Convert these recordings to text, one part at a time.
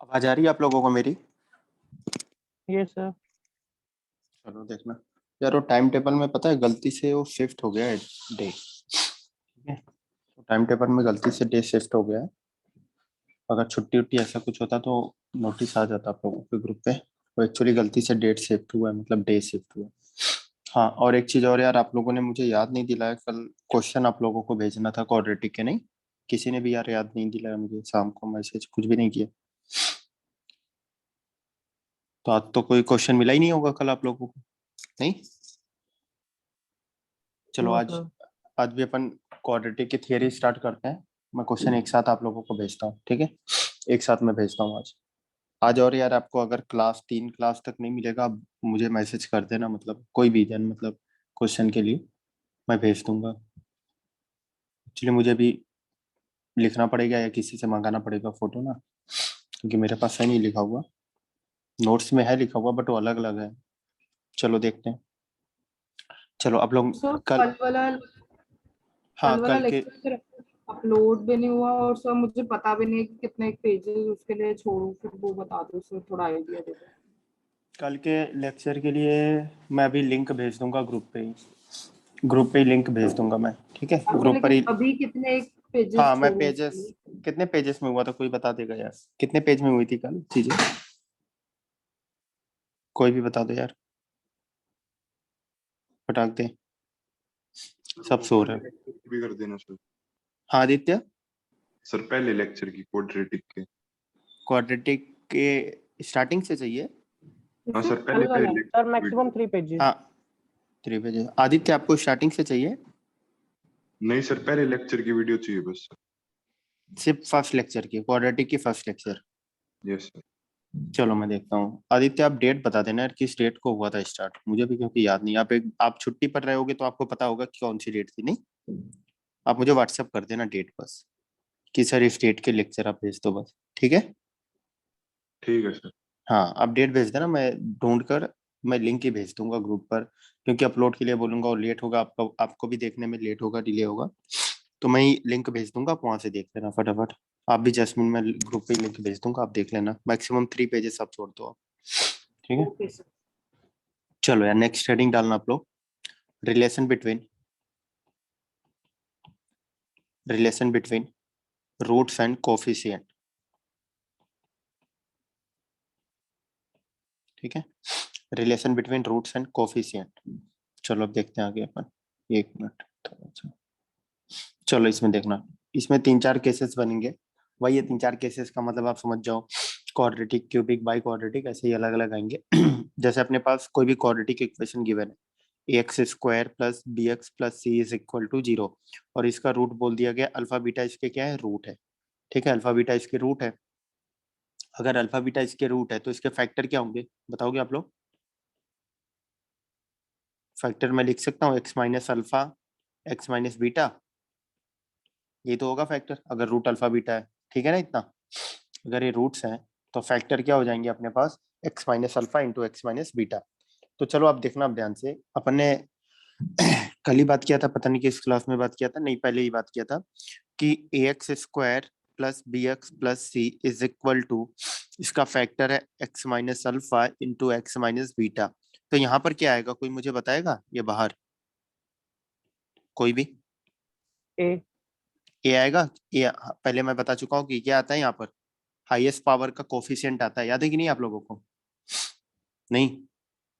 आवाज आ रही है आप लोगों को मेरी? ये सर। चलो देखना यार, वो टाइम टेबल में पता है गलती से वो शिफ्ट हो गया है डे। ठीक है, तो टाइम टेबल में गलती से डे शिफ्ट हो गया है। अगर छुट्टी उट्टी ऐसा कुछ होता तो नोटिस आ जाता आप लोगों के ग्रुप पे। वो एक्चुअली गलती से डेट शिफ्ट हुआ है, मतलब डे शिफ्ट हुआ है। हाँ, और एक चीज और यार, आप लोगों ने मुझे याद नहीं दिलाया, कल क्वेश्चन आप लोगों को भेजना था क्वाड्रेटिक के, नहीं किसी ने भी यार याद नहीं दिलाया मुझे, शाम को मैसेज कुछ भी नहीं किया। तो आज तो कोई क्वेश्चन मिला ही नहीं होगा कल आप लोगों को, नहीं? चलो नो आज सर। आज भी अपन क्वाड्रेटिक की थियरी स्टार्ट करते हैं। मैं क्वेश्चन एक साथ आप लोगों को भेजता हूँ, ठीक है? एक साथ मैं भेजता हूँ आज। आज और यार, आपको अगर तीन क्लास तक नहीं मिलेगा, आप मुझे मैसेज कर देना, मतलब कोई भी जन, मतलब क्वेश्चन के लिए मैं भेज दूंगा। एक्चुअली मुझे भी लिखना पड़ेगा या किसी से मंगाना पड़ेगा फोटो ना, क्योंकि मेरे पास है नहीं लिखा हुआ। नोट्स में है लिखा हुआ बट वो अलग अलग है। चलो देखते हैं। चलो आप लोग सर कल, हाँ कल वाला कल के, लेक्चर फिर अपलोड भी नहीं हुआ और सर मुझे पता भी नहीं कि कितने पेजेस उसके लिए छोड़ू, फिर वो बता दो सर, थोड़ा आइडिया दे दो। कल के लेक्चर के लिए मैं अभी लिंक भेज दूंगा ग्रुप पे ही लिंक भेज दूंगा मैं, ठीक है? आपको ग्रुप पर लेकिन ही। अभी कितने पेजेस हाँ मैं छोड़ू उसके पेजेस, लिए? कितने पेजेस में हुआ था कोई बता देगा यार? कितने पेज में हुई थी कल चीजें? कोई भी बता दो यार, फटाक दे। सब वो सो रहे पहले हैं। लेक्चर भी कर देना सर। हाँ आदित्य, सर पहले लेक्चर की क्वाड्रेटिक के। क्वाड्रेटिक के स्टार्टिंग से चाहिए? हाँ सिर्फ सर, कल पहले पहले वाला लेक्चर सर, की मैक्सिमम वीडियो। 3 पेजेस। हाँ 3 पेज। आदित्य आपको स्टार्टिंग से चाहिए? नहीं सर, पहले लेक्चर की वीडियो चाहिए बस सर। सिर्फ फर्स्ट लेक्चर की, क्वाड्रेटिक की फर्स्ट लेक्चर? Yes sir. चलो मैं देखता हूँ। आदित्य आप डेट बता देना यार, किस डेट को हुआ था स्टार्ट, मुझे भी क्योंकि याद नहीं। आप छुट्टी पर रहे होगे तो आपको पता होगा कि कौन सी डेट थी, नहीं? आप मुझे व्हाट्सएप कर देना डेट बस, कि सर इस डेट के लेक्चर आप भेज दो बस, ठीक है? ठीक है सर। हाँ आप डेट भेज देना, मैं ढूंढ कर मैं लिंक ही भेज दूंगा ग्रुप पर, क्योंकि अपलोड के लिए बोलूंगा और लेट होगा, आपको भी देखने में लेट होगा, डिले होगा। तो मैं ही लिंक भेज दूंगा, आप वहां से देख लेना फटाफट। आप भी जैस्मिन में ग्रुप पे लिंक भेज दूंगा, आप देख लेना। मैक्सिमम 3 पेजेस आप छोड़ दो आप, ठीक है? Okay sir. चलो यार, नेक्स्ट हेडिंग डालना आप लोग। Relation between relation between roots and coefficient, ठीक है? Relation between roots and coefficient. चलो अब देखते हैं आगे अपन। एक मिनट थोड़ा सा। चलो इसमें देखना, इसमें 3 4 केसेस बनेंगे। वही ये 3 4 केसेस का मतलब आप समझ जाओ, क्वाड्रेटिक, क्यूबिक, बाई क्वाड्रेटिक, ऐसे ही अलग अलग आएंगे। जैसे अपने पास कोई भी क्वाड्रेटिक इक्वेशन गिवन है, x square plus b x plus c is equal to 0, और इसका रूट बोल दिया गया अल्फा बीटा, इसके क्या है, रूट है। ठीक है, अल्फा बीटा इसके रूट है। अगर अल्फा बीटा इसके रूट है तो इसके फैक्टर क्या होंगे, बताओगे आप लोग? फैक्टर मैं लिख सकता हूँ x minus alpha, x minus beta, ये तो होगा फैक्टर अगर रूट अल्फा बीटा है। ठीक है ना इतना? अगर ये रूट्स हैं तो फैक्टर क्या हो जाएंगे अपने पास, x minus alpha into x minus beta. तो चलो आप देखना, अब ध्यान से। अपन ने कल ही बात किया था, पता नहीं किस क्लास में बात किया था, नहीं पहले ही बात किया था, कि a x square plus b x plus c is equal to, इसका फैक्टर है x minus alpha into x minus beta. तो यहाँ पर क्या आएगा, कोई मुझे बताएगा ये बाहर? कोई भी? ए। ए आएगा। ए पहले मैं बता चुका हूँ कि क्या आता है यहाँ पर, हाईएस्ट पावर का कोफिशिएंट आता है, याद है कि नहीं आप लोगों को? नहीं?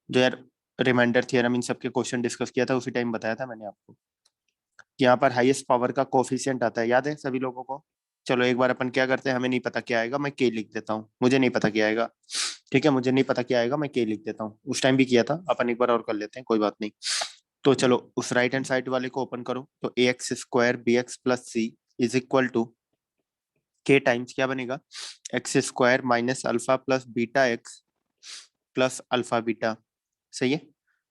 जो यार रिमाइंडर थियरम इन सब के क्वेश्चन डिस्कस किया था उसी टाइम बताया था मैंने आपको कि यहाँ पर हाईएस्ट पावर का कोफिशिएंट आता है, याद है सभी लोगों को? चलो एक बार अपन क्या करते हैं, हमें नहीं पता क्या आएगा, मैं के लिख देता हूँ, मुझे नहीं पता क्या आएगा। ठीक है, मुझे नहीं पता क्या आएगा, मैं के लिख देता हूँ। उस टाइम भी किया था, अपन एक बार और कर लेते हैं, कोई बात नहीं। तो चलो उस राइट हैंड साइड वाले को ओपन करो, तो a x square b x plus c is equal to k times क्या बनेगा, x square minus alpha plus beta x plus alpha beta. सही है?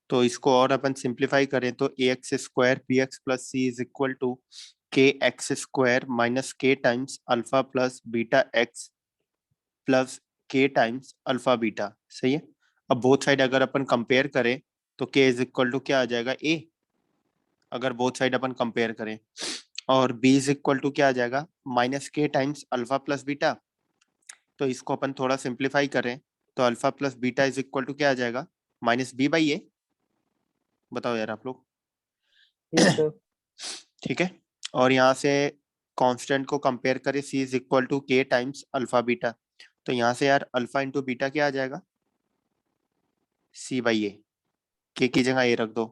तो इसको और अपन सिंप्लीफाई करें तो a x square b x plus c is equal to k x square minus k times alpha plus beta x plus k times alpha beta. सही है? अब बोथ साइड अगर अपन कंपेयर करें तो के इज इक्वल टू क्या आ जाएगा, ए, अगर बोथ साइड अपन कंपेयर करें। और बी इज इक्वल टू क्या आ जाएगा, minus k times alpha plus beta. तो इसको अपन थोड़ा सिंप्लीफाई करें तो alpha plus beta is equal to क्या आ जाएगा, -b/a। बताओ यार आप लोग। Yes sir. ठीक है, और यहाँ से कांस्टेंट को कंपेयर करें, c is equal to k times alpha beta, तो यहाँ से यार अल्फा इंटू बीटा क्या आ जाएगा, c/a। k की जगह a रख दो,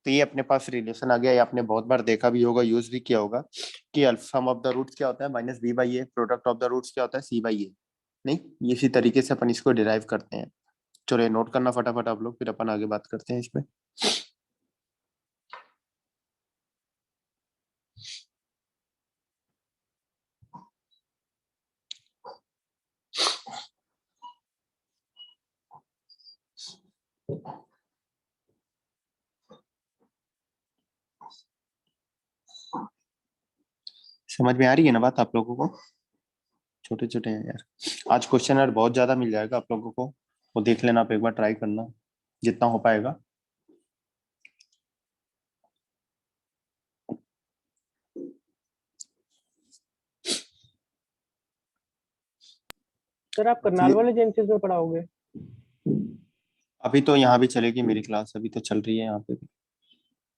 तो ये अपने पास रिलेशन आ गया। ये आपने बहुत बार देखा भी होगा, यूज भी किया होगा कि सम ऑफ द रूट्स क्या होता है -b/a, product of the roots क्या होता है c/a। नहीं, इसी तरीके से अपन इसको डिराइव करते हैं। चलो ये नोट करना फटाफट आप लोग, फिर अपन आगे बात करते हैं इसमें। समझ में आ रही है ना बात आप लोगों को? छोटे छोटे हैं यार। आज क्वेश्चन यार बहुत ज्यादा मिल जाएगा आप लोगों को, वो देख लेना आप एक बार, ट्राई करना जितना हो पाएगा। सर आप करनाल वाले जेएनसीज में पढ़ाओगे? अभी तो यहाँ भी चलेगी मेरी क्लास, अभी तो चल रही है यहाँ पे भी।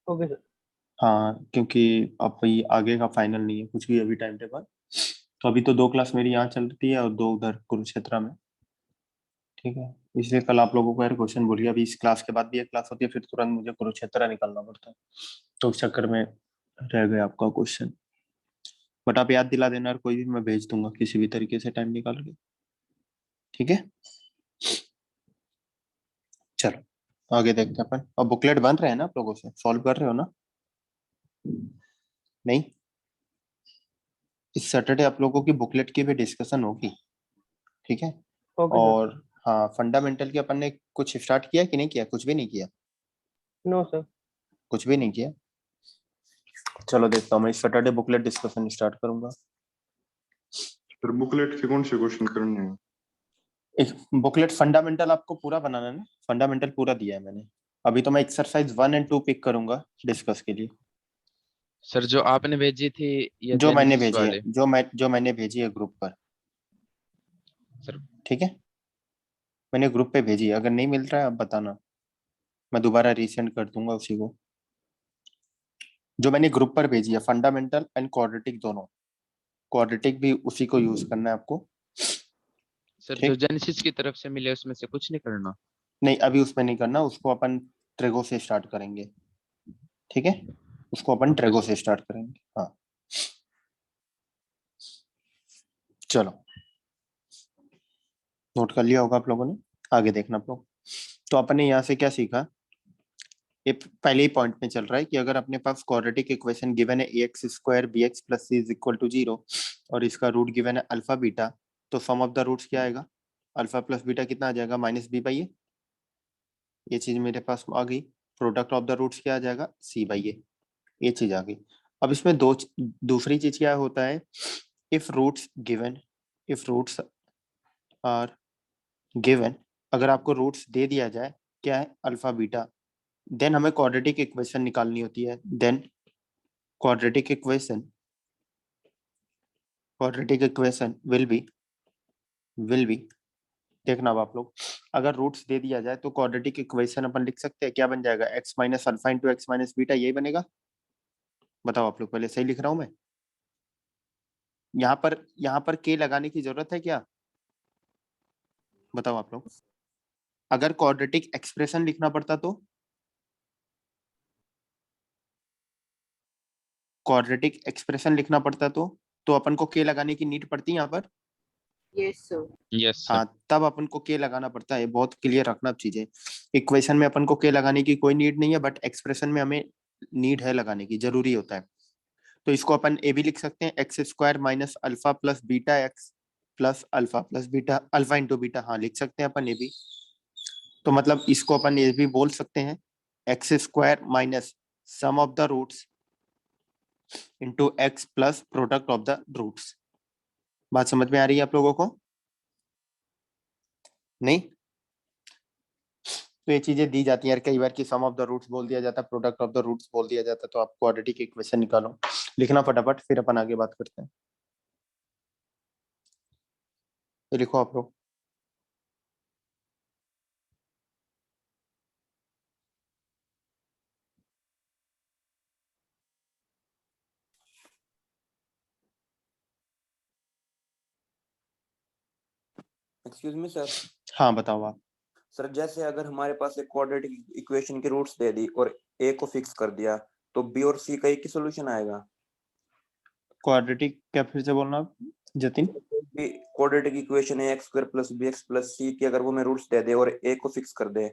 Okay sir. हाँ, क्योंकि अब ये आगे का फाइनल नहीं है कुछ भी अभी टाइम टेबल, तो अभी तो 2 क्लास मेरी यहाँ चल रही है और 2 उधर कुरुक्षेत्र में। ठीक है, इसलिए कल आप लोगों को यार क्वेश्चन बोलिए, अभी इस क्लास के बाद भी एक क्लास होती है, फिर तुरंत मुझे कुरुक्षेत्र निकलना पड़ता है, तो उस चक्कर में रह गया आपका क्वेश्चन। बट आप याद दिला देना, और कोई भी मैं भेज दूंगा किसी भी तरीके से टाइम निकाल के। ठीक है, चलो आगे देखते हैं अपन। अब बुकलेट बन रहे हैं ना आप लोगों से, सॉल्व कर रहे हो ना? नहीं, इस सैटरडे आप लोगों की बुकलेट की भी डिस्कशन होगी। ठीक है, ओके सर। और हाँ, फंडामेंटल की अपन ने कुछ स्टार्ट किया कि नहीं किया? कुछ भी नहीं किया? No sir. कुछ भी नहीं किया? चलो देखता हूँ, मैं इस सैटरडे बुकलेट डिस्कशन स्टार्ट करूंगा। फिर बुकलेट के कौन से क्वेश्चन करने हैं? एक बुकलेट फंडामेंटल आपको पूरा बनाना है ना, फंडामेंटल पूरा दिया है मैंने। अभी तो मैं एक्सरसाइज 1 और 2 पिक करूंगा डिस्कस के लिए। सर जो आपने भेजी थी ये जो मैंने जेनेसिस भेजी है, वाले जो मैंने भेजी है ग्रुप पर। सर। ठीक है, मैंने ग्रुप पे भेजी है, अगर नहीं मिल रहा है आप बताना, मैं दोबारा रीसेंड कर दूंगा उसी को। जो मैंने ग्रुप पर भेजी है, फंडामेंटल एंड क्वाड्रेटिक दोनों, क्वाड्रेटिक भी उसी को यूज करना है आपको। सर जो ठीक, जेनेसिस की तरफ से मिले उसमें से कुछ नहीं करना? नहीं अभी उसमें नहीं करना, उसको अपन ट्रेगो से स्टार्ट करेंगे। ठीक है, उसको अपन ओके ट्रेगो सर। से स्टार्ट करेंगे। हाँ चलो, नोट कर लिया होगा आप लोगों ने, आगे देखना आप लोग। तो अपन ने यहाँ से क्या सीखा, ये पहले ही पॉइंट में चल रहा है कि अगर अपने पास क्वाड्रेटिक इक्वेशन गिवन है ax² bx + c is equal to 0 और इसका रूट गिवन है अल्फा बीटा, तो सम ऑफ द रूट्स क्या आएगा, अल्फा प्लस बीटा कितना आ जाएगा, -b/a। ये चीज मेरे पास आ गई। प्रोडक्ट ऑफ द रूट्स क्या आ जाएगा, c/a। ये चीज आ गई। अब इसमें दूसरी चीज क्या होता है, if roots given, if roots are given, अगर आपको रूट्स दे दिया जाए क्या है, अल्फा बीटा, देन हमें क्वाड्रेटिक इक्वेशन निकालनी होती है। Then quadratic equation will be, देखना अब आप लोग, अगर रूट्स दे दिया जाए तो क्वाड्रेटिक इक्वेशन अपन लिख सकते हैं, क्या बन जाएगा, x minus alpha into x minus beta, यही बनेगा। बताओ आप लोग, पहले सही लिख रहा हूं मैं? यहाँ पर k लगाने की जरूरत है क्या? बताओ आप लोग, अगर क्वाड्रेटिक एक्सप्रेशन लिखना पड़ता तो, क्वाड्रेटिक एक्सप्रेशन लिखना पड़ता तो अपन को k लगाने की नीड पड़ती है यहाँ पर। Yes sir. Yes sir. हाँ, तब अपन को k लगाना पड़ता है, बहुत क्लियर रखना अब चीजें। इक्वेशन में अपन को k लगाने की कोई नीड नहीं है, बट एक्सप्रेशन में हमें नीड है लगाने की, जरूरी होता है। तो इसको अपन ए भी लिख सकते हैं, x² minus alpha plus beta x plus alpha plus beta, alpha into beta, हाँ लिख सकते हैं अपन ए भी। तो मतलब इसको अपन ये भी बोल सकते हैं, x² minus sum of the roots into x plus product of the roots. बात समझ में आ रही है आप लोगों को? नहीं, तो ये चीजें दी जाती है यार कई बार, कि सम ऑफ द रूट्स बोल दिया जाता है, प्रोडक्ट ऑफ द रूट्स बोल दिया जाता है, तो आप क्वाड्रेटिक इक्वेशन निकालो, लिखना फटाफट, फिर अपन आगे बात करते हैं। ये लिखो आप लोग। Excuse me sir. हाँ बताओ आप। सर जैसे अगर हमारे पास एक क्वाड्रेटिक इक्वेशन की रूट्स दे दी और ए को फिक्स कर दिया तो बी और सी का एक ही सॉल्यूशन आएगा। क्वाड्रेटिक क्या फिर से बोलना आप जतिन? क्वाड्रेटिक इक्वेशन है x square plus b x plus c की अगर वो हमें रूट्स दे दे और ए को फिक्स कर दे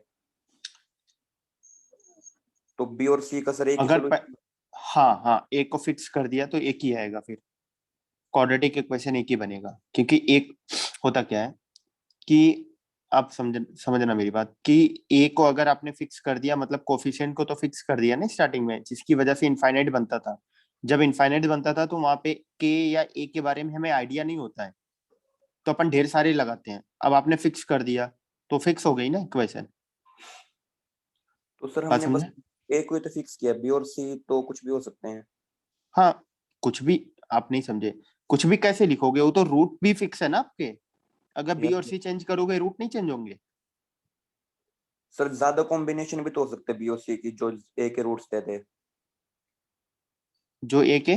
तो बी और सी का सर एक ही अगर सॉल्यूशन। हाँ हाँ, एक को फिक्स कर दिया तो एक ही आएगा, फिर क्वाड्रेटिक इक्वेशन एक ही बनेगा। क्योंकि एक होता क्या है कि आप समझना मेरी बात, कि ए को अगर आपने फिक्स कर दिया मतलब कोफिशिएंट को तो फिक्स कर दिया ना स्टार्टिंग में, जिसकी वजह से इनफाइनाइट बनता था। जब इनफाइनाइट बनता था तो वहां पे के या ए के बारे में हमें आइडिया नहीं होता है, तो अपन ढेर सारे लगाते हैं। अब आपने फिक्स कर दिया तो फिक्स हो गई ना इक्वेशन। तो सर बात हमने बस समझे? ए को ही तो फिक्स किया, बी और सी तो कुछ भी हो सकते हैं। हाँ, कुछ भी। आप नहीं समझे, कुछ भी कैसे लिखोगे? वो तो रूट भी फिक्स है ना आपके। अगर बी और Yes, सी चेंज करोगे रूट नहीं चेंज होंगे। सर ज्यादा कॉम्बिनेशन भी तो हो सकते हैं बी और सी की जो ए के रूट्स देते, जो ए के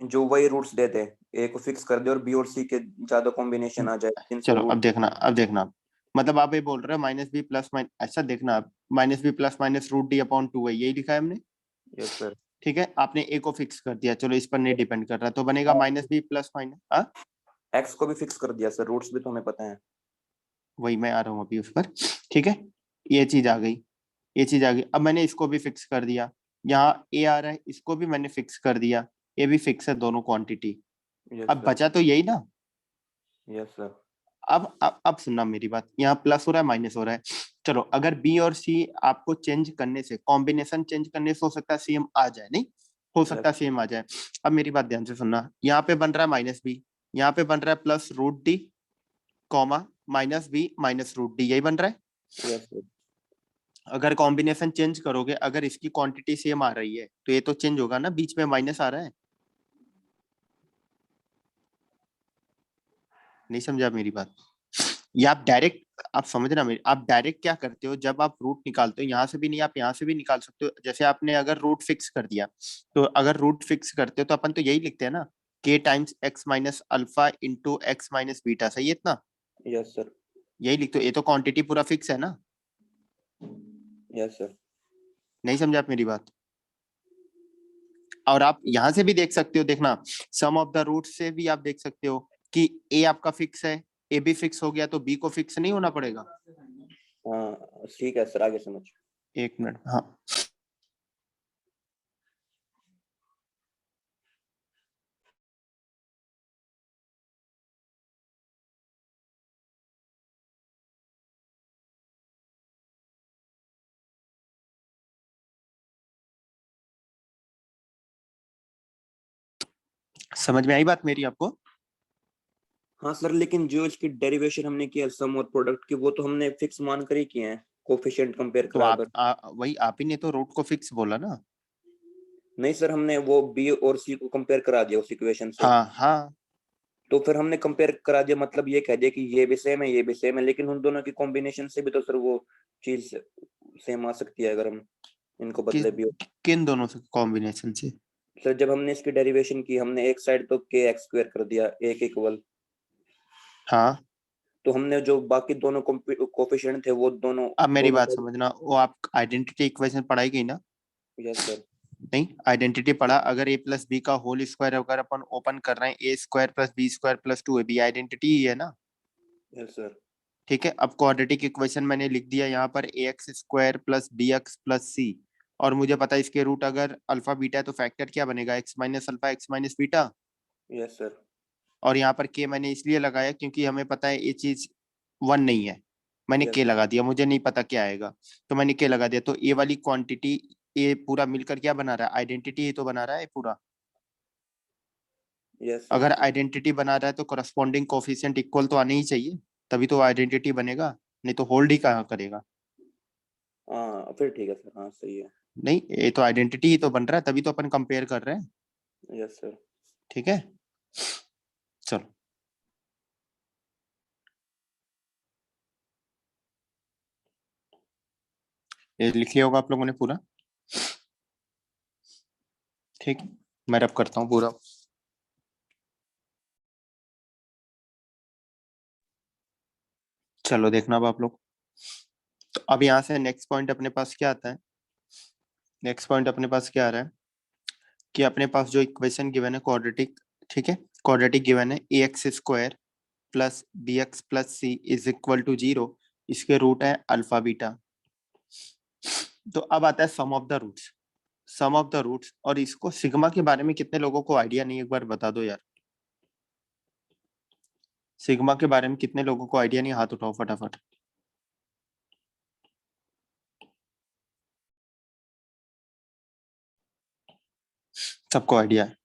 जो वही रूट्स देते ए को फिक्स कर दे और बी और सी के ज्यादा कॉम्बिनेशन आ जाए जिनसे चलो रूट। अब देखना आप। मतलब आप ये बोल रहे हो माइनस बी प्लस माइनस, अच्छा देखना आप, minus b plus minus root d upon two है, यही लिखा है हमने। Yes sir. ठीक है, आपने ए को फिक्स कर दिया, चलो इस पर नहीं डिपेंड कर रहा, तो बनेगा minus b plus minus, x को भी फिक्स कर दिया सर, रूट्स भी तो हमें पता है। वही मैं आ रहा हूँ अभी उस पर। ठीक है, ये चीज आ गई, ये चीज आ गई। अब मैंने इसको भी फिक्स कर दिया, यहाँ ए आ रहा है, इसको भी मैंने फिक्स कर दिया, ये भी फिक्स है दोनों क्वांटिटी। यस अब सर। बचा तो यही ना। Yes sir. अब सुनना मेरी बात, यहाँ प्लस हो रहा है माइनस हो रहा है। चलो अगर बी और सी आपको चेंज करने से, कॉम्बिनेशन चेंज करने से हो सकता है सेम आ जाए, नहीं हो सकता सेम आ जाए। अब मेरी बात ध्यान से सुनना, यहाँ पे बन रहा है माइनस बी, यहाँ पे बन रहा है plus root d comma minus b minus root d, यही बन रहा है। Yes sir. अगर कॉम्बिनेशन चेंज करोगे, अगर इसकी क्वांटिटी सेम आ रही है तो ये तो चेंज होगा ना, बीच में माइनस आ रहा है। नहीं समझा मेरी बात? या आप डायरेक्ट, आप समझना मेरी, आप डायरेक्ट क्या करते हो जब आप रूट निकालते हो, यहाँ से भी नहीं, आप यहाँ से भी निकाल सकते हो। जैसे आपने अगर रूट फिक्स कर दिया, तो अगर रूट फिक्स करते हो तो अपन तो यही लिखते हैं ना, के times x minus alpha into x minus beta, सही है इतना? Yes sir. यही लिखते हो, ये तो क्वांटिटी पूरा फिक्स है ना। Yes sir. नहीं समझा आप मेरी बात? और आप यहाँ से भी देख सकते हो, देखना सम ऑफ द रूट से भी आप देख सकते हो कि ए आपका फिक्स है, ए भी फिक्स हो गया तो बी को फिक्स नहीं होना पड़ेगा। हाँ ठीक है सर, आगे समझ। एक मिनट, हाँ समझ में आई बात मेरी आपको? हाँ सर, लेकिन जो इसकी डेरिवेशन हमने किया सम और प्रोडक्ट की, वो तो हमने फिक्स मान कर ही किए हैं कोफिशिएंट कंपेयर तो आप कराकर। वही आप ही ने तो रूट को फिक्स बोला ना। नहीं सर, हमने वो बी और सी को कंपेयर करा दिया उस इक्वेशन से। हाँ हाँ, तो फिर हमने कंपेयर करा दिया, मतलब ये कह दिया कि ये भी सेम है ये भी सेम है, लेकिन उन दोनों की कॉम्बिनेशन से भी तो सर वो चीज सेम आ सकती है अगर हम इनको किस बदले भी। किन दोनों से कॉम्बिनेशन से? सर जब हमने इसकी डेरिवेशन की, हमने एक साइड तो के एक्स स्क्वायर कर दिया एक इक्वल, हाँ, तो हमने जो बाकी दोनों कोफिशिएंट थे वो दोनों अब मेरी दोनों बात समझना, वो आप आइडेंटिटी इक्वेशन पढ़ाई गई ना? Yes sir. नहीं, आइडेंटिटी पढ़ा, अगर ए प्लस बी का होल स्क्वायर अगर अपन ओपन कर रहे हैं, a square plus b square plus two a b, identity ही है ना। Yes sir. ठीक है, अब क्वाड्रेटिक इक्वेशन मैंने लिख दिया यहाँ पर, a x square plus b x plus c, और मुझे पता है इसके रूट अगर अल्फा बीटा है तो फैक्टर क्या बनेगा, x minus alpha x minus beta. Yes sir. और यहाँ पर के मैंने इसलिए लगाया क्योंकि हमें पता है ये चीज वन नहीं है, मैंने यस के लगा दिया, मुझे नहीं पता क्या आएगा, तो मैंने के लगा दिया। तो ये वाली क्वांटिटी, ये पूरा मिलकर क्या बना रहा है, आइडेंटिटी ही तो बना रहा है पूरा। Yes sir. अगर आइडेंटिटी बना रहा है तो करस्पॉन्डिंग कोफिशिएंट इक्वल तो आने ही चाहिए, तभी तो आइडेंटिटी बनेगा, नहीं तो होल्ड ही कहाँ करेगा। हाँ फिर ठीक है सर, हाँ सही है। नहीं, ये तो आइडेंटिटी ही तो बन रहा है, तभी तो अपन कंपेयर कर रहे हैं। Yes sir. ठीक है, चलो ये लिख लिया होगा आप लोगों ने पूरा, ठीक। मैं रब करता हूँ पूरा। चलो देखना अब आप लोग। तो अब यहाँ से नेक्स्ट पॉइंट अपने पास क्या आता है, नेक्स्ट पॉइंट अपने पास क्या आ रहा है कि अपने पास जो इक्वेशन गिवन है क्वाड्रेटिक, ठीक है, क्वाड्रेटिक गिवन है a x square plus b x plus c is equal to 0, इसके रूट है अल्फा बीटा। तो अब आता है sum of the roots, sum of the roots, और इसको सिग्मा के बारे में कितने लोगों को आइडिया नहीं, एक बार बता दो यार। सिग्मा के बारे में कितने लोगों को आइडिया नहीं, हाथ उठाओ फटाफट। सबको आइडिया है,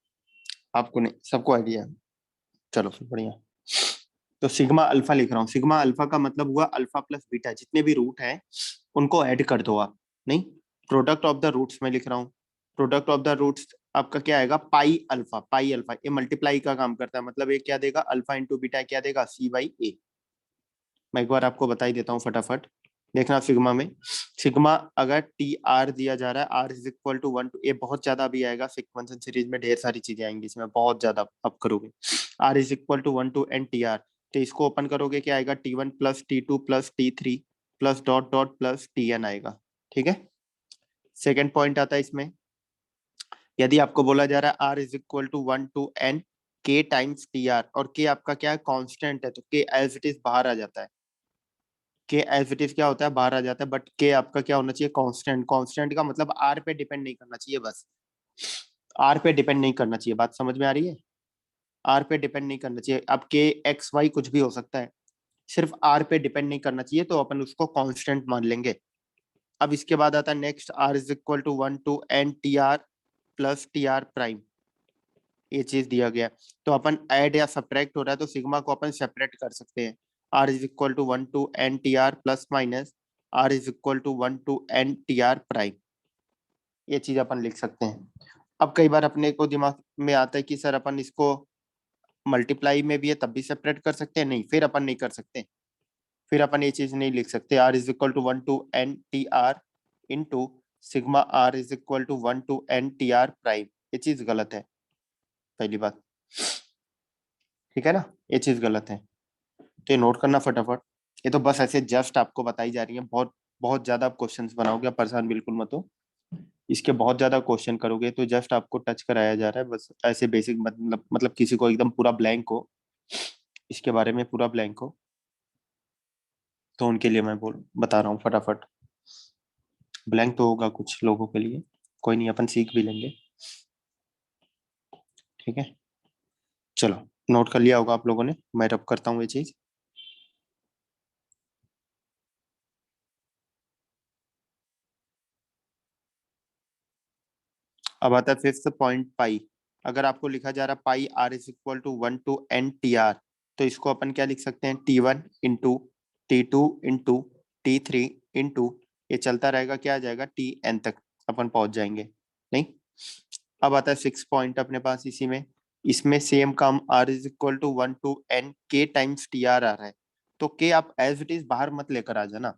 आपको नहीं, सबको आइडिया है। चलो फिर बढ़िया। तो सिग्मा अल्फा लिख रहा हूँ, सिग्मा अल्फा का मतलब हुआ अल्फा प्लस बीटा, जितने भी रूट हैं उनको ऐड कर दो आप। नहीं, प्रोडक्ट ऑफ द रूट्स में लिख रहा हूँ, प्रोडक्ट ऑफ द रूट्स आपका क्या आएगा, पाई अल्फा, पाई अल्फा ये मल्टीप्लाई का काम करता है, मतलब ये क्या देगा, अल्फा इंटू बीटा क्या देगा, सी बाई ए। मैं एक बार आपको बता ही देता हूँ फटाफट, देखना सिग्मा में, सिग्मा अगर टी आर दिया जा रहा है, r is equal to 1 to, ये बहुत ज्यादा भी आएगा सिक्वेंस सीरीज में, ढेर सारी चीजें आएंगी इसमें, बहुत ज्यादा आप करोगे। R is equal to 1 to n t r, तो इसको ओपन करोगे क्या आएगा, T1 plus T2 plus T3 plus dot dot plus Tn आएगा, ठीक है। सेकेंड पॉइंट आता है इसमें, यदि आपको बोला जा रहा है r is equal to 1 to n के टाइम्स टी आर, और के आपका क्या है, कांस्टेंट है, तो के एज इट इज बाहर आ जाता है, के एज इट इज क्या होता है, बाहर आ जाता है, बट के आपका क्या होना चाहिए, कांस्टेंट। कांस्टेंट का मतलब आर पे डिपेंड नहीं करना चाहिए, बस आर पे डिपेंड नहीं करना चाहिए, बात समझ में आ रही है, आर पे डिपेंड नहीं करना चाहिए। अब के एक्स वाई कुछ भी हो सकता है, सिर्फ आर पे डिपेंड नहीं करना चाहिए, तो अपन उसको कांस्टेंट मान लेंगे। अब इसके बाद आता है next, r is equal to 1 to n t r plus t r prime, ये चीज दिया गया, तो अपन ऐड या सब्ट्रैक्ट हो रहा है तो सिग्मा को अपन सेपरेट कर सकते हैं, r is equal to 1 to n t r plus minus r is equal to 1 to n t r prime, ये चीज अपन लिख सकते हैं। अब कई बार अपने को दिमाग में आता है कि सर अपन इसको मल्टीप्लाई में भी है तब भी सेपरेट कर सकते हैं, नहीं, फिर अपन नहीं कर सकते, फिर अपन ये चीज नहीं लिख सकते, r is equal to 1 to n t r into sigma r is equal to 1 to n t r prime, ये चीज गलत है, पहली बात, ठीक है ना, ये चीज गलत है, तो ये नोट करना फटाफट। ये तो बस ऐसे जस्ट आपको बताई जा रही है, बहुत बहुत ज्यादा आप क्वेश्चंस बनाओगे, आप परेशान बिल्कुल मत हो, इसके बहुत ज्यादा क्वेश्चन करोगे, तो जस्ट आपको टच कराया जा रहा है, बस ऐसे बेसिक, मतलब किसी को एकदम पूरा ब्लैंक हो, इसके बारे में पूरा ब्लैंक हो, तो उनके लिए मैं बता रहा हूँ फटाफट, ब्लैंक तो होगा कुछ लोगों के लिए, कोई नहीं, अपन सीख भी लेंगे, ठीक है। चलो नोट कर लिया होगा आप लोगों ने, मैं रब करता हूँ ये चीज। अब आता है फिफ्थ पॉइंट, पाई। अगर आपको लिखा जा रहा pi r is equal to 1 to n t r, तो इसको अपन क्या लिख सकते हैं, T1 into T2 into T3 into, ये चलता रहेगा, क्या आ जाएगा, Tn तक अपन पहुंच जाएंगे, नहीं। अब आता है 6 पॉइंट अपने पास इसी में, इसमें सेम काम, r is equal to 1 to n के टाइम्स टी आर आ रहा है, तो के आप एज इट इज बाहर मत लेकर आ जाना,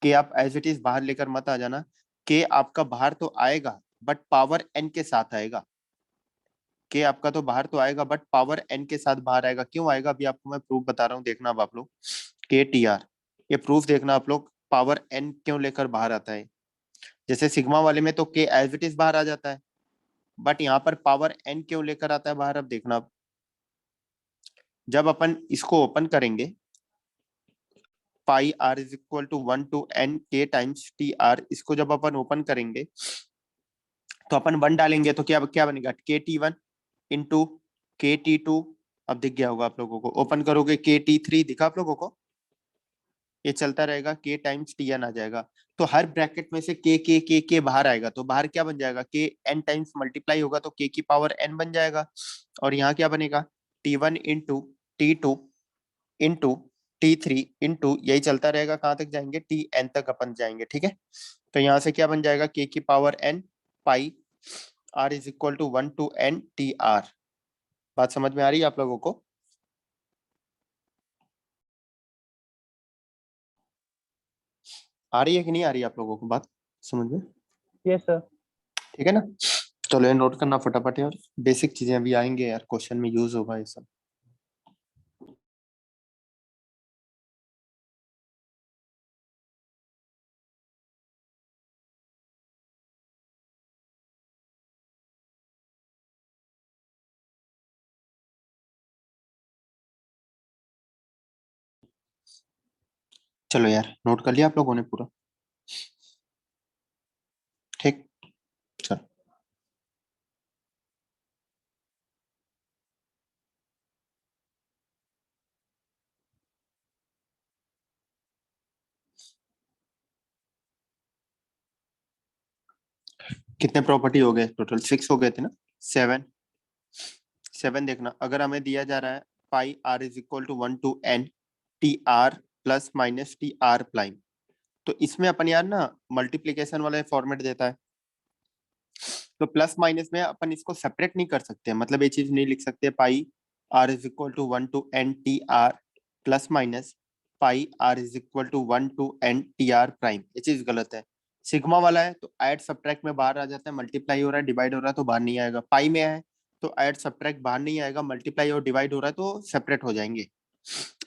के आप एज इट इज बाहर लेकर मत आ जाना, के आपका बाहर तो आएगा बट पावर एन के साथ आएगा, के आपका तो बाहर तो आएगा बट पावर एन के साथ बाहर आएगा, क्यों आएगा, अभी आपको मैं प्रूफ बता रहा हूँ, देखना अब आप लोग, के टी आर, ये प्रूफ देखना आप लोग, पावर एन क्यों लेकर बाहर आता है, जैसे सिग्मा वाले में तो के एज इट इज बाहर आ जाता है, बट यहाँ पर पावर एन क्यों लेकर आता है बाहर, अब देखना आप, जब अपन इसको ओपन करेंगे, pi r is equal to 1 to n के टाइम्स टी आर, इसको जब अपन ओपन करेंगे तो अपन 1 डालेंगे तो क्या क्या बनेगा, के T1 इंटू के T2, अब दिख गया होगा आप लोगों को, ओपन करोगे के T3, दिखा आप लोगों को, ये चलता रहेगा, के टाइम्स Tn आ जाएगा, तो हर ब्रैकेट में से के बाहर आएगा, तो बाहर क्या बन जाएगा, के n टाइम्स मल्टीप्लाई होगा तो के की पावर n बन जाएगा, और यहाँ क्या बनेगा, T1 into T2 into T3 into, यही चलता रहेगा, कहाँ तक जाएंगे, Tn तक अपन जाएंगे, ठीक है। तो यहाँ से क्या बन जाएगा, के की power n pi r is equal to 1 to n t r, बात समझ में आ रही है आप लोगों को, आ रही है कि नहीं आ रही है आप लोगों को बात, समझ में? Yes sir. ठीक है ना? चलो ये नोट करना फटाफट यार, बेसिक चीजें अभी आएंगे यार, क्वेश्चन में यूज होगा ये सब। चलो यार नोट कर लिया आप लोगों ने पूरा? ठीक, चलो कितने प्रॉपर्टी हो गए टोटल? 6 हो गए थे ना? 7 देखना, अगर हमें दिया जा रहा है pi r is equal to 1 to n t r plus minus t r prime, तो इसमें अपन यार ना मल्टीप्लीकेशन वाला फॉर्मेट देता है, तो प्लस माइनस में अपन इसको सेपरेट नहीं कर सकते, मतलब ये चीज नहीं लिख सकते pi r is equal to 1 to n t r plus minus pi r is equal to 1 to n t r prime, ये चीज गलत है। सिग्मा वाला है तो ऐड सब्ट्रैक्ट में बाहर आ जाता है, मल्टीप्लाई हो रहा है डिवाइड हो रहा है तो बाहर नहीं आएगा। पाई में है तो ऐड सब्ट्रैक्ट बाहर नहीं आएगा, मल्टीप्लाई और डिवाइड हो रहा है तो सेपरेट हो जाएंगे।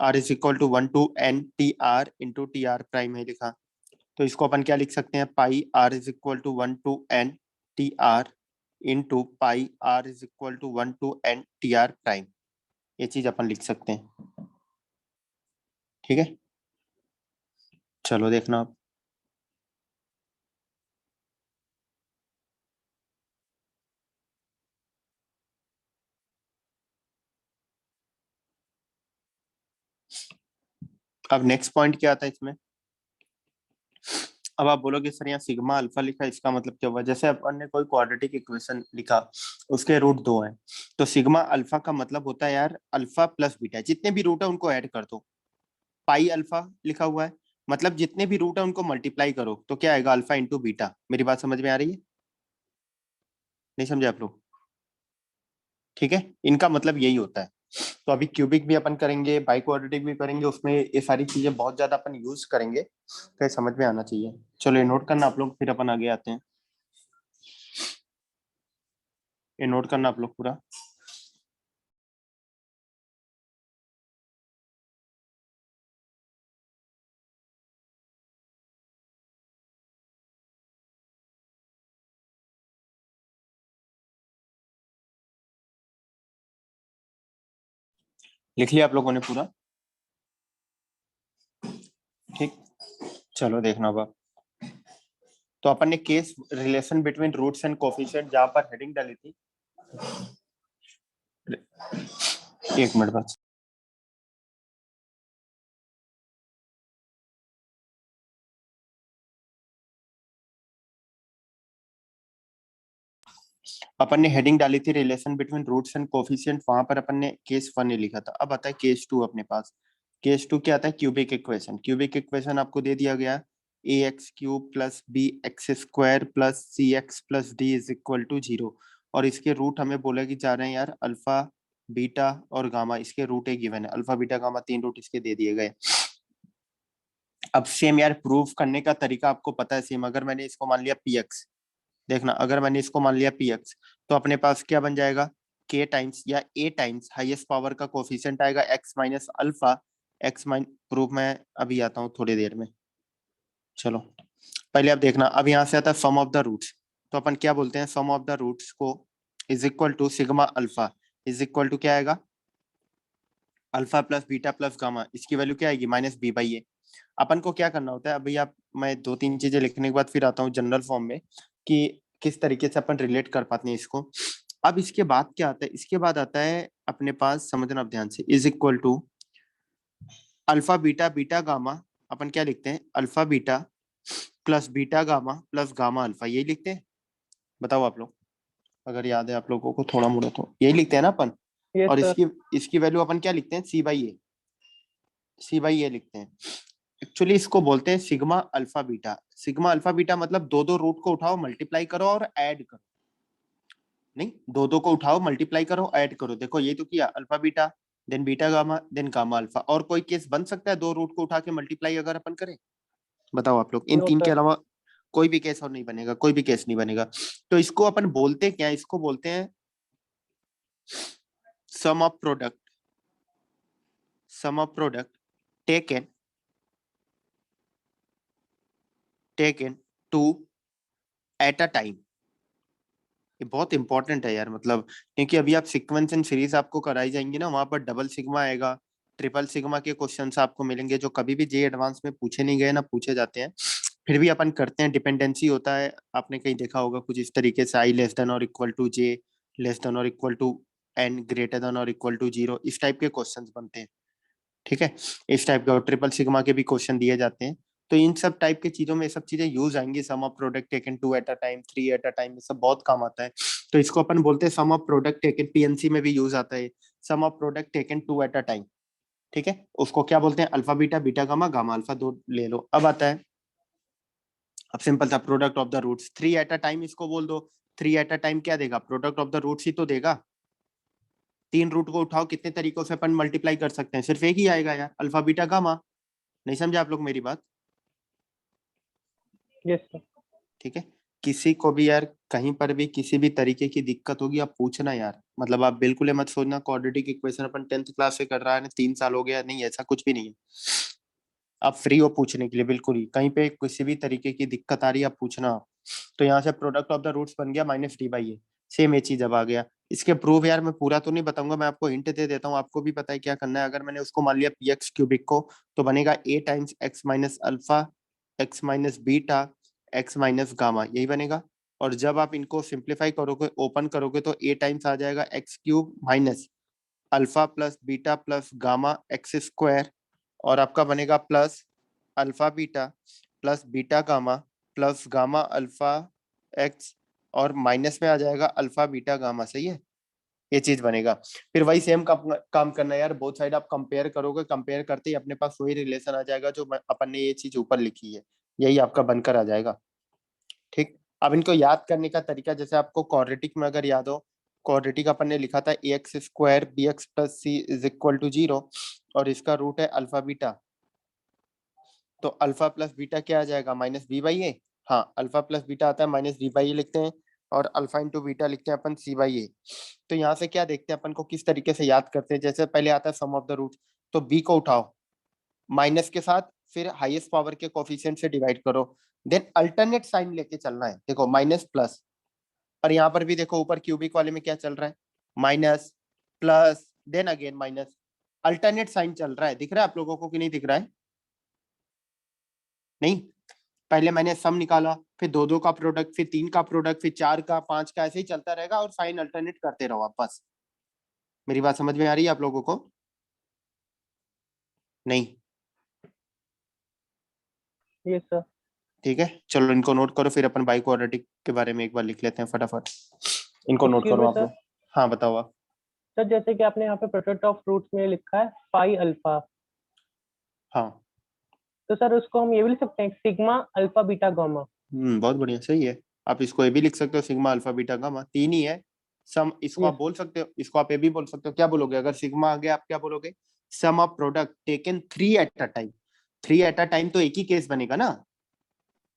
R is equal to 1 to n t r into t r prime है लिखा, तो इसको अपन क्या लिख सकते हैं? Pi r is equal to 1 to n t r into pi r is equal to 1 to n t r prime, ये चीज अपन लिख सकते हैं। ठीक है, चलो देखना आप। अब नेक्स्ट पॉइंट क्या आता है इसमें? अब आप बोलोगे सर यहाँ सिग्मा अल्फा लिखा, इसका मतलब क्या हुआ? जैसे अपन ने कोई क्वाड्रेटिक इक्वेशन लिखा, उसके रूट 2 हैं, तो सिग्मा अल्फा का मतलब होता है यार अल्फा प्लस बीटा, जितने भी रूट है उनको ऐड कर दो। पाई अल्फा लिखा हुआ है, मतलब जितने भी रूट है उनको मल्टीप्लाई करो, तो क्या आएगा? Alpha into beta. मेरी बात समझ में आ रही है? नहीं समझे आप लोग? ठीक है, इनका मतलब यही होता है। तो अभी क्यूबिक भी अपन करेंगे, बाई क्वाड्रेटिक भी करेंगे, उसमें ये सारी चीजें बहुत ज्यादा अपन यूज करेंगे, तो ये समझ में आना चाहिए। चलो ये नोट करना आप लोग, फिर अपन आगे आते हैं। ये नोट करना आप लोग पूरा। लिख लिया आप लोगों ने पूरा? ठीक, चलो देखना अब। तो अपन ने case relation between roots and coefficient जहां पर हेडिंग डाली थी, एक मिनट बस। अपन ने हेडिंग डाली थी relation between roots and coefficient, वहां पर अपन ने केस 1 ही लिखा था। अब आता है केस 2 अपने पास। केस 2 क्या आता है? Cubic equation. क्यूबिक इक्वेशन आपको दे दिया गया a x cube plus b x square plus c x plus d is equal to 0, और इसके रूट हमें बोला कि जा रहे हैं यार अल्फा बीटा और गामा, इसके रूट एक गिवन है, अल्फा बीटा गामा 3 रूट इसके दे दिए गए। अब सेम यार प्रूफ करने का तरीका आपको पता है सेम। अगर मैंने इसको मान लिया पी एक्स, देखना अगर मैंने इसको मान लिया पी एक्स, तो अपने पास क्या बन जाएगा? के टाइम्स या ए टाइम्स हाईएस्ट पावर का कोफिशिएंट आएगा x minus alpha, x mine proof मैं अभी आता हूँ थोड़ी देर में। चलो पहले आप देखना, अब यहाँ से आता है सम ऑफ द रूट्स, तो अपन क्या बोलते हैं? सम ऑफ द रूट्स को is equal to sigma alpha is equal to क्या आएगा? Alpha plus beta plus gamma, इसकी वैल्यू क्या आएगी? Minus b by a. अपन को क्या करना होता है अभी, आप मैं 2-3 चीजें लिखने के बाद फिर आता हूँ जनरल फॉर्म में कि किस तरीके से अपन रिलेट कर पाते हैं इसको। अब इसके बाद क्या आता है? इसके बाद आता है अपने पास, समझना आप ध्यान से, is equal to alpha beta beta gamma, अपन क्या लिखते हैं? Alpha beta plus beta gamma plus gamma alpha, यही लिखते हैं? बताओ आप लोग, अगर याद है आप लोगों को थोड़ा मोड़ा, तो यही लिखते हैं ना अपन। यस और सर। इसकी वैल्यू अपन क्या लिखते हैं? सी बाई ए, सी बाई ए लिखते हैं। एक्चुअली इसको बोलते हैं sigma alpha beta. Sigma alpha beta मतलब दो दो रूट को उठाओ, मल्टीप्लाई करो और ऐड करो। नहीं, दो दो को उठाओ, मल्टीप्लाई करो, ऐड करो। देखो ये तो किया, alpha beta then beta gamma then gamma alpha. और कोई केस बन सकता है दो रूट को उठा के मल्टीप्लाई अगर अपन करें? बताओ आप लोग, इन नो तीन के सर। अलावा कोई भी केस और नहीं बनेगा, कोई भी केस नहीं बनेगा। तो इसको अपन बोलते क्या है? इसको बोलते हैं sum of product, sum of product taken two at a time. ये बहुत इंपॉर्टेंट है यार, मतलब क्योंकि अभी आप सीक्वेंस एंड सीरीज आपको कराई जाएंगी ना, वहां पर डबल सिग्मा आएगा, ट्रिपल सिग्मा के क्वेश्चंस आपको मिलेंगे जो कभी भी जे एडवांस में पूछे नहीं गए ना, पूछे जाते हैं, फिर भी अपन करते हैं। डिपेंडेंसी होता है, आपने कहीं देखा होगा कुछ इस तरीके से, i less than or equal to j less than or equal to n greater than or equal to 0, इस टाइप के क्वेश्चंस बनते हैं। ठीक है, इस टाइप के, और ट्रिपल सिग्मा के भी क्वेश्चन दिए जाते हैं। तो इन सब टाइप की चीजों में सब चीजें यूज आएंगी, sum of product taken 2 at a time, 3 at a time, ये सब बहुत काम आता है। तो इसको अपन बोलते हैं sum of product taken, PNC में भी यूज आता है sum of product taken 2 at a time. ठीक है, उसको क्या बोलते हैं? Alpha beta, beta gamma, gamma alpha, दो ले लो। अब आता है, अब सिंपल था, product of the roots 3 at a time, इसको बोल दो। 3 एट अ टाइम क्या देगा? प्रोडक्ट ऑफ द रूट्स ही तो देगा। 3 रूट को उठाओ, कितने तरीकों से अपन मल्टीप्लाई कर सकते हैं? सिर्फ एक ही आएगा यार, अल्फा बीटा गामा। नहीं समझे आप लोग मेरी बात? Yes sir. ठीक है, किसी को भी यार कहीं पर भी किसी भी तरीके की दिक्कत होगी आप पूछना यार, मतलब आप बिल्कुल ही मत सोचना क्वाड्रेटिक इक्वेशन अपन 10th क्लास से कर रहा है, 3 साल हो गया, नहीं, ऐसा कुछ भी नहीं है। आप फ्री हो पूछने के लिए, बिल्कुल ही कहीं पे किसी भी तरीके की दिक्कत आ रही है आप पूछना। तो यहाँ से प्रोडक्ट ऑफ द रूट्स बन गया minus D by A, same ये चीज अब आ गया। इसके प्रूफ यार मैं पूरा तो नहीं बताऊंगा, मैं आपको हिंट दे देता हूँ, आपको भी पता है क्या करना है। अगर मैंने उसको मान लिया पी एक्स क्यूबिक को, तो बनेगा a times x minus alpha x minus beta x minus gamma, यही बनेगा। और जब आप इनको सिंप्लीफाई करोगे, ओपन करोगे, तो ए टाइम्स आ जाएगा x cube minus alpha plus beta plus gamma x square, और आपका बनेगा plus alpha beta plus beta gamma plus gamma alpha x, और माइनस में आ जाएगा अल्फा बीटा गामा। सही है, ये चीज बनेगा। फिर वही सेम काम करना है यार, बोथ साइड आप कंपेयर करोगे, कंपेयर करते ही अपने पास वही रिलेशन आ जाएगा जो अपन ने ये चीज ऊपर लिखी है, यही आपका बनकर आ जाएगा। ठीक, अब इनको याद करने का तरीका, जैसे आपको क्वाड्रेटिक में अगर याद हो, क्वाड्रेटिक अपन ने लिखा था a x square b x plus c is equal to 0, और इसका रूट है अल्फा बीटा। तो अल्फा प्लस बीटा क्या आ जाएगा? Minus b by a. हाँ, अल्फा प्लस बीटा आता है माइनस बी बाई ए लिखते हैं, और अल्फा इंटू बीटा लिखते हैं अपन सी बाई ए। तो यहाँ से क्या देखते हैं अपन को किस तरीके से याद करते हैं? जैसे पहले आता है सम ऑफ द रूट, तो बी को उठाओ माइनस के साथ, फिर हाईएस्ट पावर के कोफिशिएंट से डिवाइड करो, देन अल्टरनेट साइन लेके चलना है। देखो माइनस प्लस, और यहाँ पर भी देखो ऊपर क्यूबिक वाले में क्या चल रहा है? Minus plus then again minus, alternate sign चल रहा है। दिख रहा है आप लोगों को कि नहीं दिख रहा है? नहीं, पहले मैंने सम निकाला, फिर 2 का प्रोडक्ट, फिर 3 का प्रोडक्ट, फिर 4 का, 5 का, ऐसे ही चलता रहेगा, और साइन अल्टरनेट करते रहो आप बस। मेरी बात समझ में आ रही है आप लोगों को? नहीं? Yes sir. ठीक है, चलो इनको नोट करो, फिर अपन बाई क्वाड्रेटिक के बारे में एक बार लिख लेते हैं फटाफट। इनको नोट Excuse करो me, आप sir. लोग। हाँ बताओ आप। सर जैसे कि आपने यहाँ पे प्रोडक्ट ऑफ रूट्स में लिखा है फाई अल्फा, हाँ, तो सर उसको हम ये भी लिख सकते हैं सिग्मा अल्फा बीटा गामा। बहुत बढ़िया, सही है। आप इसको ए भी लिख सकते हो, सिग्मा अल्फा बीटा गामा, 3 ही है। सम, इसको आप Yes. बोल सकते हो, इसको आप ए भी बोल सकते हो। क्या बोलोगे अगर सिग्मा आ गया? आप क्या बोलोगे? Sum of product taken 3 at a time. 3 at a time तो एक ही केस बनेगा ना,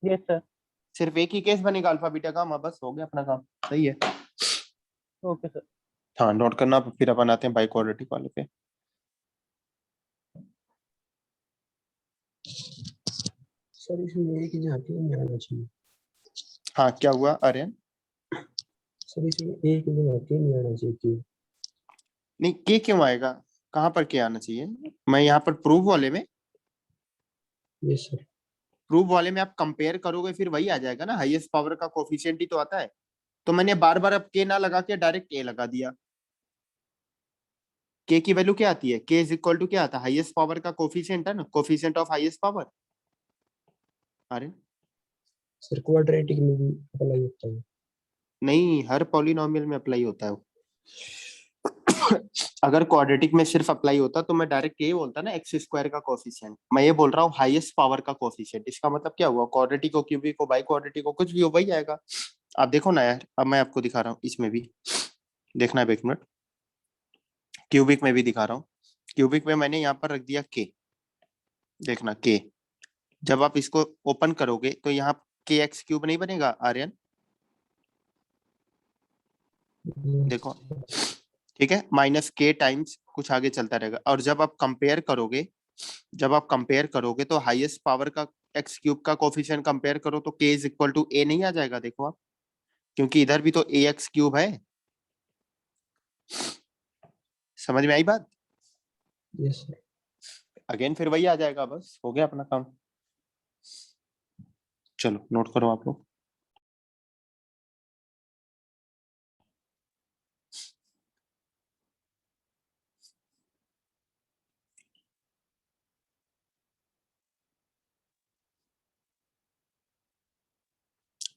यस सर। सिर्फ एक ही केस बनेगा अल्फा बीटा गामा, बस हो गया अपना काम। सही है, ओके सर। हाँ नोट करना। फिर अपन आते हैं बाई क्वाड्रेटिक वाले पे। सर इसमें एक ही जाके नहीं आना चाहिए। हाँ क्या हुआ आर्यन? सर इसमें एक ही जाके नहीं आना चाहिए क्यों? नहीं, के क्यों आएगा? कहाँ पर के आना चाहिए? मैं यहाँ पर प्रूव वाले में, यस सर। प्रूव वाले में आप कंपेयर करोगे फिर वही आ जाएगा ना, हाईएस्ट पावर का कोफिशिएंट ही तो आता है। तो मैंने बार बार अब के ना लगा के डायरेक्ट ए लगा दिया। के की वैल्यू क्या आती है? के इज इक्वल टू क्या आता है? हाईएस्ट पावर का कोफिशिएंट है ना, कोफिशिएंट ऑफ हाईएस्ट पावर। अरे सर क्वाड्रेटिक में भी अप्लाई होता है? नहीं, हर पॉलिनोमियल में अप्लाई होता है वो। अगर क्वाड्रेटिक में सिर्फ अप्लाई होता तो मैं डायरेक्ट ये बोलता ना एक्स स्क्वायर का कोफिशिएंट। मैं ये बोल रहा हूँ हाईएस्ट पावर का कोफिशिएंट। इसका मतलब क्या हुआ? क्वाड्रेटिक हो, क्यूबिक हो, बाई क्वाड्रेटिक हो, कुछ भी हो, वही आएगा। आप देखो ना यार, अब मैं आपको दिखा रहा हूँ, इसमें भी देखना है, एक मिनट। क्यूबिक में भी दिखा रहा हूँ। क्यूबिक में मैंने यहाँ पर रख दिया के, देखना के। जब आप इसको ओपन करोगे तो यहाँ के एक्स क्यूब नहीं बनेगा आर्यन? देखो ठीक है, माइनस के टाइम्स कुछ आगे चलता रहेगा। और जब आप कंपेयर करोगे तो हाईएस्ट पावर का एक्स क्यूब का कोफिशिएंट कंपेयर करो तो के इज इक्वल टू ए नहीं आ जाएगा? देखो आप, क्योंकि इधर भी तो ए एक्स क्यूब है। समझ में आई बात? Yes sir. अगेन फिर वही आ जाएगा, बस हो गया अपना काम। चलो नोट करो आप लोग।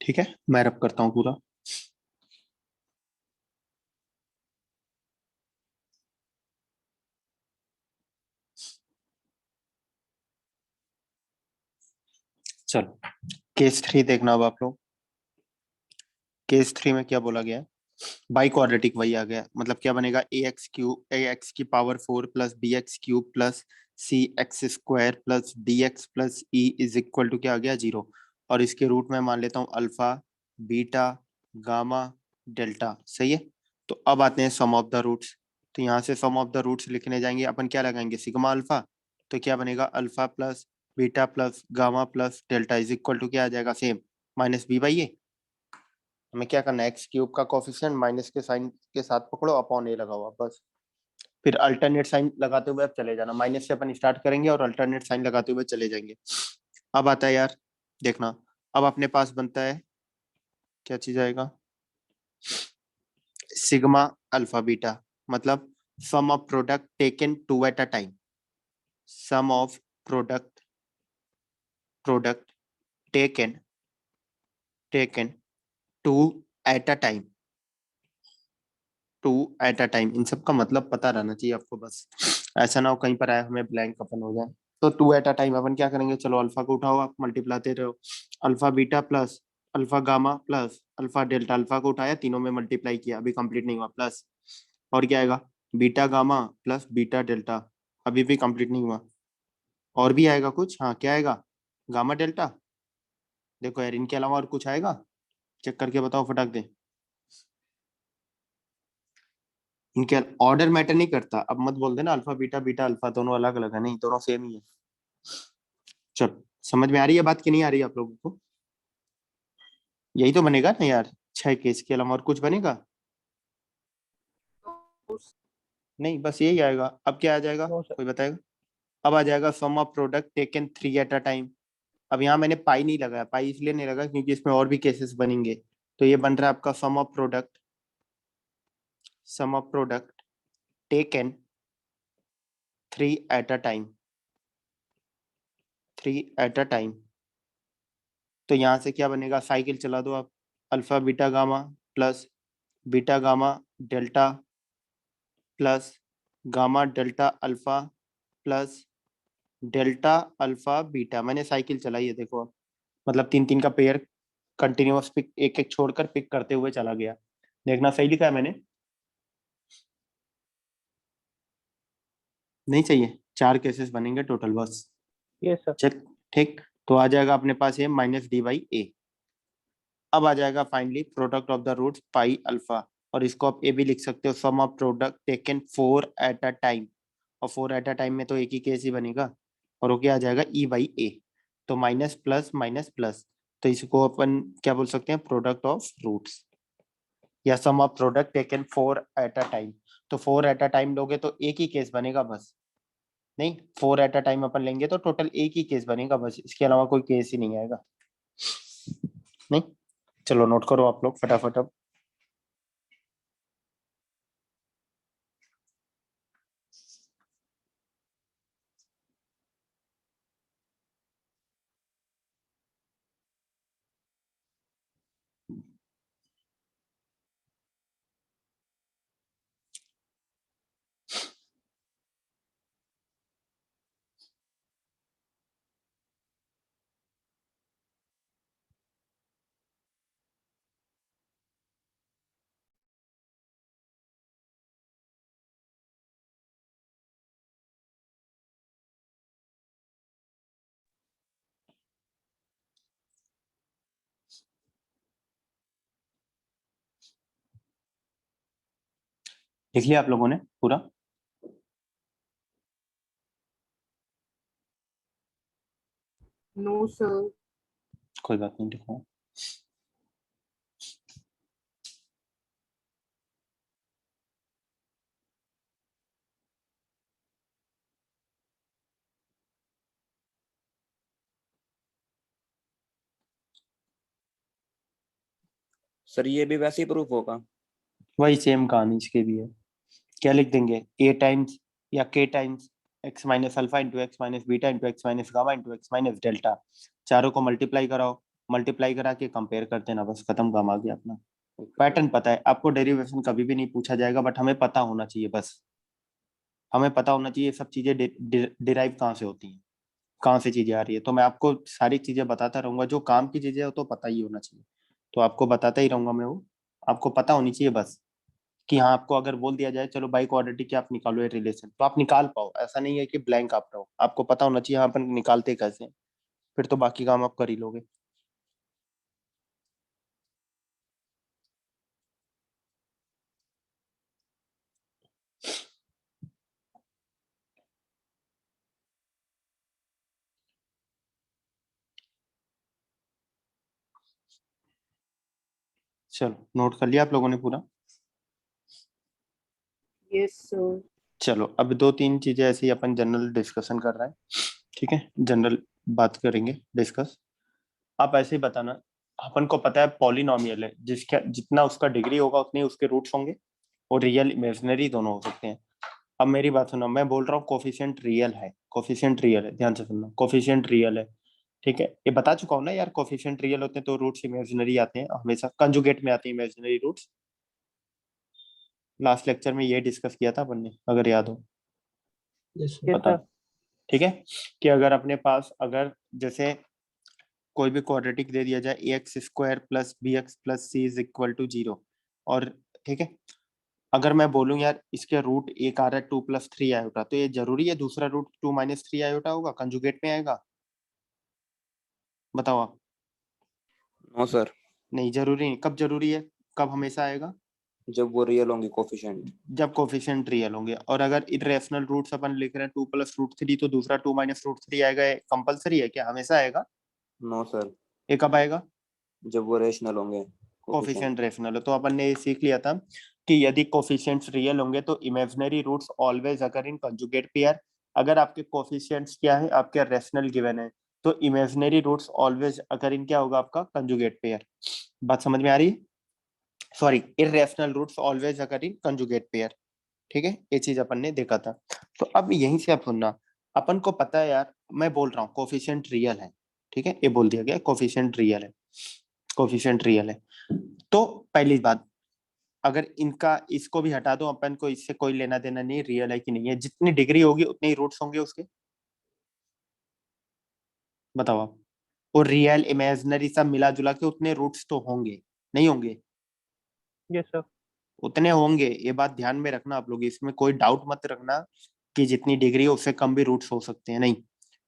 ठीक है, मैं रब करता हूँ पूरा। चलो केस 3 देखना अब आप लोग। केस 3 में क्या बोला गया है? बाई क्वाड्रेटिक वही आ गया, मतलब क्या बनेगा? ए एक्स की power 4 plus b x cube plus c x square plus d x plus e is equal to क्या आ गया? 0। और इसके रूट में मान लेता हूँ अल्फा, बीटा, गामा, डेल्टा। सही है। तो अब आते हैं सम ऑफ द रूट्स। तो यहाँ से सम ऑफ द रूट्स लिखने जाएंगे अपन, क्या लगाएंगे? Sigma alpha. तो क्या बनेगा? Alpha plus beta plus gamma plus delta is equal to क्या आ जाएगा? Same minus b by a. हमें क्या करना है? एक्स क्यूब का कोफिशिएंट माइनस के साइन के साथ पकड़ो, अपॉन ए लगाओ आप बस। फिर अल्टरनेट साइन लगाते हुए आप चले जाना, माइनस से अपन स्टार्ट करेंगे और अल्टरनेट साइन लगाते हुए चले जाएंगे। अब आता है यार, देखना, अब अपने पास बनता है क्या चीज आएगा? सिग्मा अल्फा बीटा, मतलब sum of product taken two at a time. Sum of product taken two at a time. Two at a time, इन सब का मतलब पता रहना चाहिए आपको, बस ऐसा ना हो कहीं पर आया हमें ब्लैंक अपन हो जाए। तो टू एट अ टाइम अपन क्या करेंगे? चलो अल्फा को उठाओ, आप मल्टीप्लाते रहो। Alpha beta plus alpha gamma plus alpha delta. Alpha को उठाया, तीनों में मल्टीप्लाई किया, अभी कंप्लीट नहीं हुआ, प्लस और क्या आएगा? Beta gamma plus beta delta, अभी भी कंप्लीट नहीं हुआ। और भी आएगा कुछ, हाँ क्या आएगा? Gamma delta. देखो यार, इनके अलावा और कुछ आएगा? चेक करके बताओ फटाक दे। इनके ऑर्डर मैटर नहीं करता, अब मत बोल देना अल्फा बीटा बीटा अल्फा दोनों अलग अलग है, नहीं दोनों सेम ही है। चलो समझ में आ रही है बात कि नहीं आ रही है आप लोगों को? यही तो बनेगा ना यार, 6 केस के अलावा और कुछ बनेगा? नहीं, बस यही आएगा। अब क्या आ जाएगा, नो सर। कोई बताएगा? अब आ जाएगा sum of product taken 3 at a time. अब यहाँ मैंने पाई नहीं लगाया, पाई इसलिए नहीं लगा क्योंकि इसमें और भी केसेस बनेंगे। तो ये बन रहा है आपका sum of product taken 3 at a time. 3 at a time. तो यहाँ से क्या बनेगा? साइकिल चला दो आप, alpha beta gamma plus beta gamma delta plus gamma delta alpha plus delta alpha beta. मैंने साइकिल चलाई है, देखो आप, मतलब 3 3 का पेयर कंटिन्यूअस पिक, एक एक छोड़कर पिक करते हुए चला गया। देखना सही लिखा है मैंने? नहीं चाहिए? 4 केसेस बनेंगे टोटल बस। ये सर। चेक। ठीक, तो आ जाएगा अपने पास ये माइनस डी बाई ए। अब आ जाएगा finally product of the roots pi alpha, और इसको आप ए भी लिख सकते हो, sum of product taken 4 at a time. और 4 एट अ टाइम में तो एक ही केस ही बनेगा, और वो क्या आ जाएगा? ई बाई ए। तो माइनस प्लस माइनस प्लस, तो इसको अपन क्या बोल सकते हैं? प्रोडक्ट ऑफ रूट्स, या sum of product taken 4 at a time. तो 4 एट अ टाइम लोगे तो एक ही केस बनेगा बस। नहीं, 4 एट अ टाइम अपन लेंगे तो टोटल एक ही केस बनेगा बस, इसके अलावा कोई केस ही नहीं आएगा। नहीं, चलो नोट करो आप लोग फटाफट अब। लिख लिया आप लोगों ने पूरा? No sir. कोई बात नहीं, लिखो। सर ये भी वैसे ही प्रूफ होगा? वही सेम कहानी इसके भी है। क्या लिख देंगे? ए टाइम्स या के times x minus alpha into x minus beta into x minus gamma into x minus delta. चारों को मल्टीप्लाई कराओ, मल्टीप्लाई करा के कंपेयर कर देना, बस खत्म, काम आ गया अपना। पैटर्न पता है आपको, डेरिवेशन कभी भी नहीं पूछा जाएगा, बट हमें पता होना चाहिए, बस हमें पता होना चाहिए सब चीजें डिराइव कहाँ से होती हैं, कहाँ से चीजें आ रही है। तो मैं आपको सारी चीजें बताता रहूंगा, जो काम की चीजें हो तो पता ही होना चाहिए, तो आपको बताता ही रहूंगा मैं, वो आपको पता होनी चाहिए बस। कि हाँ, आपको अगर बोल दिया जाए चलो बाई क्वाड्रेटिक की आप निकालो ये रिलेशन, तो आप निकाल पाओ, ऐसा नहीं है कि ब्लैंक आप रहो, आपको पता होना चाहिए हाँ अपन निकालते कैसे हैं, फिर तो बाकी काम आप कर ही लोगे। चलो नोट कर लिया आप लोगों ने पूरा? Yes sir. चलो अब दो तीन चीजें ऐसे ही अपन जनरल डिस्कशन कर रहे हैं, ठीक है, जनरल बात करेंगे डिस्कस। आप ऐसे ही बताना, अपन को पता है पॉलिनोमियल है, जिसका जितना उसका डिग्री होगा उतने उसके रूट्स होंगे, और रियल इमेजिनरी दोनों हो सकते हैं। अब मेरी बात सुनो, मैं बोल रहा हूँ कोफिशिएंट रियल है, कोफिशिएंट रियल है, ध्यान से सुनना, कोफिशिएंट रियल है, ठीक है। ये बता चुका हूँ ना यार, कोफिशिएंट रियल होते हैं तो रूट्स इमेजिनरी आते हैं, हमेशा कंजुगेट में आते हैं इमेजिनरी रूट्स। लास्ट लेक्चर में ये डिस्कस किया था अपन ने, अगर याद हो। यस Yes, बता, sir. ठीक है, कि अगर अपने पास अगर जैसे कोई भी क्वाड्रेटिक दे दिया जाए, a x square plus b x plus c is equal to 0, और ठीक है, अगर मैं बोलूं यार इसके रूट एक आ रहा है 2 + 3 आयोटा, तो ये जरूरी है दूसरा रूट 2 - 3 आयोटा होगा, कंजुगेट में आएगा? बताओ आप। नो सर, नहीं जरूरी नहीं, कब जरूरी है, कब हमेशा आएगा? जब वो रियल होंगे कोफिशिएंट। जब कोफिशिएंट रियल होंगे। और अगर इरेशनल रूट्स अपन लिख रहे हैं 2 + √3, तो दूसरा 2 - √3 आएगा, कंपलसरी है क्या, हमेशा आएगा? नो सर, ये कब आएगा? जब वो रेशनल होंगे कोफिशिएंट। कोफिशिएंट रेशनल है। तो अपन ने ये सीख लिया था कि यदि कोफिशिएंट्स रियल होंगे तो इमेजिनरी रूट्स ऑलवेज अगर इन कंजुगेट पेयर। अगर आपके कोफिशिएंट्स क्या है, आपके रेशनल गिवन है, तो इमेजिनरी रूट्स ऑलवेज अगर इन क्या होगा, आपका कंजुगेट पेयर। बात समझ में आ रही है? सॉरी, इरेशनल रूट्स ऑलवेज अगर इन कंजुगेट पेयर, ठीक है, ये चीज अपन ने देखा था। तो अब यहीं से आप सुनना, अपन को पता है यार, मैं बोल रहा हूँ कोफिशिएंट रियल है, ठीक है, ये बोल दिया गया कोफिशिएंट रियल है, कोफिशिएंट रियल है। तो पहली बात, अगर इनका इसको भी हटा दो, अपन को इससे कोई लेना देना नहीं, रियल है कि नहीं है, जितनी डिग्री होगी उतने ही रूट्स होंगे उसके। बताओ आप। और रियल इमेजिनरी सब मिला जुला के उतने रूट्स तो होंगे, नहीं होंगे? Yes, sir. उतने होंगे, ये बात ध्यान में रखना आप लोग, इसमें कोई डाउट मत रखना कि जितनी डिग्री है उससे कम भी रूट्स हो सकते हैं, नहीं।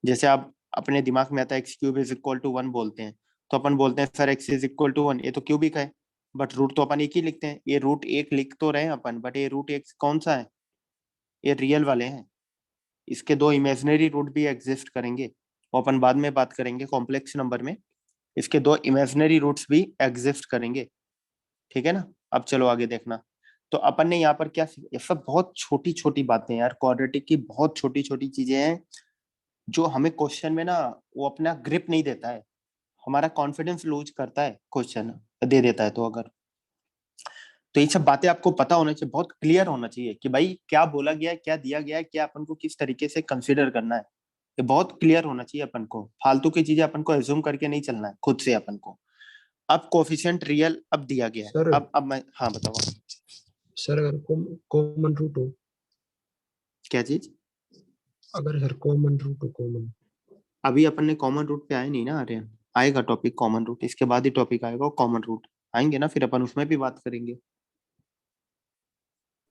जैसे आप अपने दिमाग में आता है x³ = 1 बोलते हैं, तो अपन बोलते हैं सर x = 1, ये तो क्यूबिक है, बट रूट तो अपन एक ही लिखते हैं, ये रूट एक लिख तो रहे हैं अपन, बट ये रूट एक कौन सा है, ये रियल वाले हैं। इसके दो इमेजिनरी रूट भी एग्जिस्ट करेंगे, वो अपन बाद में बात करेंगे कॉम्प्लेक्स नंबर में, इसके दो इमेजिनरी रूट्स भी एग्जिस्ट करेंगे, ठीक है ना। अब चलो आगे देखना। तो अपन ने यहाँ पर क्या सीखा, ये सब बहुत छोटी छोटी बातें यार, क्वाड्रेटिक की बहुत छोटी छोटी चीजें हैं, जो हमें क्वेश्चन में ना वो अपना ग्रिप नहीं देता है, हमारा कॉन्फिडेंस लूज करता है क्वेश्चन दे देता है। तो अगर, तो ये सब बातें आपको पता होना चाहिए, बहुत क्लियर होना चाहिए कि भाई क्या बोला गया है, क्या दिया गया है, क्या अपन को किस तरीके से कंसिडर करना है, ये बहुत क्लियर होना चाहिए अपन को। फालतू की चीजें अपन को एज्यूम करके नहीं चलना है खुद से अपन को। अब कोफिशिएंट रियल अब दिया गया है, सर अब मैं, हाँ बताओ। सर अगर कॉमन रूट हो, क्या चीज? अगर सर कॉमन रूट हो, कॉमन अभी अपन ने कॉमन रूट पे आए नहीं ना, आर्यन, आएगा टॉपिक कॉमन रूट, इसके बाद ही टॉपिक आएगा कॉमन रूट, आएंगे ना, फिर अपन उसमें भी बात करेंगे,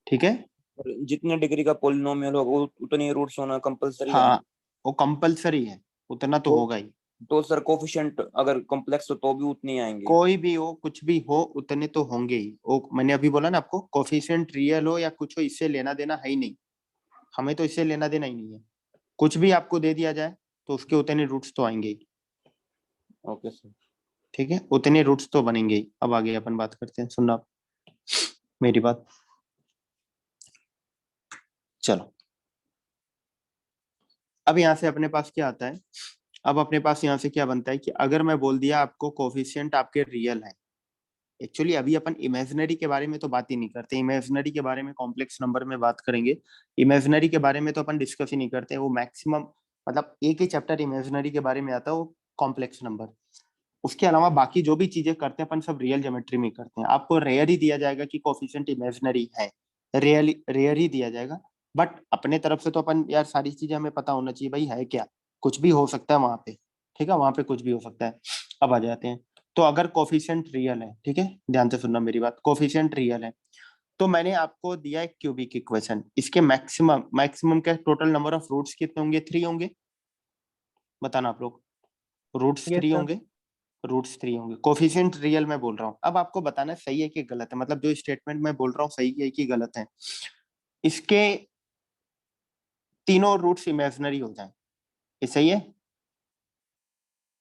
ठीक है। और जितने डिग्री का पोलिनोमियल होगा उतने रूट्स होना कंपलसरी है ना? हाँ, वो कंपलसरी है, उतना तो तो होगा ही। तो सर कोफिशिएंट अगर कॉम्प्लेक्स हो तो भी उतने ही आएंगे। कोई भी हो, कुछ भी हो, उतने तो होंगे ही। वो मैंने अभी बोला ना आपको, कोफिशिएंट रियल हो या कुछ हो, इससे लेना देना है ही नहीं। हमें तो इससे लेना देना ही नहीं है। कुछ भी आपको दे दिया जाए तो उसके उतने रूट्स तो आएंगे ही। Okay sir. ठीक है, उतने रूट्स तो बनेंगे ही। अब आगे अपन बात करते हैं, सुनना आप मेरी बात। चलो, अब यहाँ से अपने पास क्या आता है? अब अपने पास यहाँ से क्या बनता है कि अगर मैं बोल दिया आपको कोफिशिएंट आपके रियल है। एक्चुअली अभी अपन इमेजिनरी के बारे में तो बात ही नहीं करते। इमेजिनरी के बारे में कॉम्प्लेक्स नंबर में बात करेंगे। इमेजिनरी के बारे में तो अपन डिस्कस ही नहीं करते। वो मैक्सिमम मतलब एक ही चैप्टर इमेजिनरी के बारे में आता है, वो कॉम्प्लेक्स नंबर। उसके अलावा बाकी जो भी चीजें करते हैं अपन सब रियल ज्योमेट्री में करते हैं। आपको रेयर ही दिया जाएगा कि कोफिशिएंट इमेजिनरी है, रेयर ही दिया जाएगा। बट अपने तरफ से तो अपन यार सारी चीजें हमें पता होना चाहिए भाई, है क्या, कुछ भी हो सकता है वहां पे। ठीक है, वहां पे कुछ भी हो सकता है। अब आ जाते हैं, तो अगर कोफिशिएंट रियल है, ठीक है, ध्यान से सुनना मेरी बात, कोफिशिएंट रियल है तो मैंने आपको दिया एक क्यूबिक इक्वेशन। इसके मैक्सिमम के टोटल नंबर ऑफ रूट्स कितने होंगे? 3 होंगे। बताना आप लोग। Roots Yes, 3 sir. होंगे। रूट्स 3 होंगे। कोफिशिएंट रियल मैं बोल रहा हूँ। अब आपको बताना है सही है कि गलत है, मतलब जो स्टेटमेंट मैं बोल रहा हूँ सही है कि गलत है। इसके तीनों रूट्स इमेजिनरी हो जाएं, ये सही है?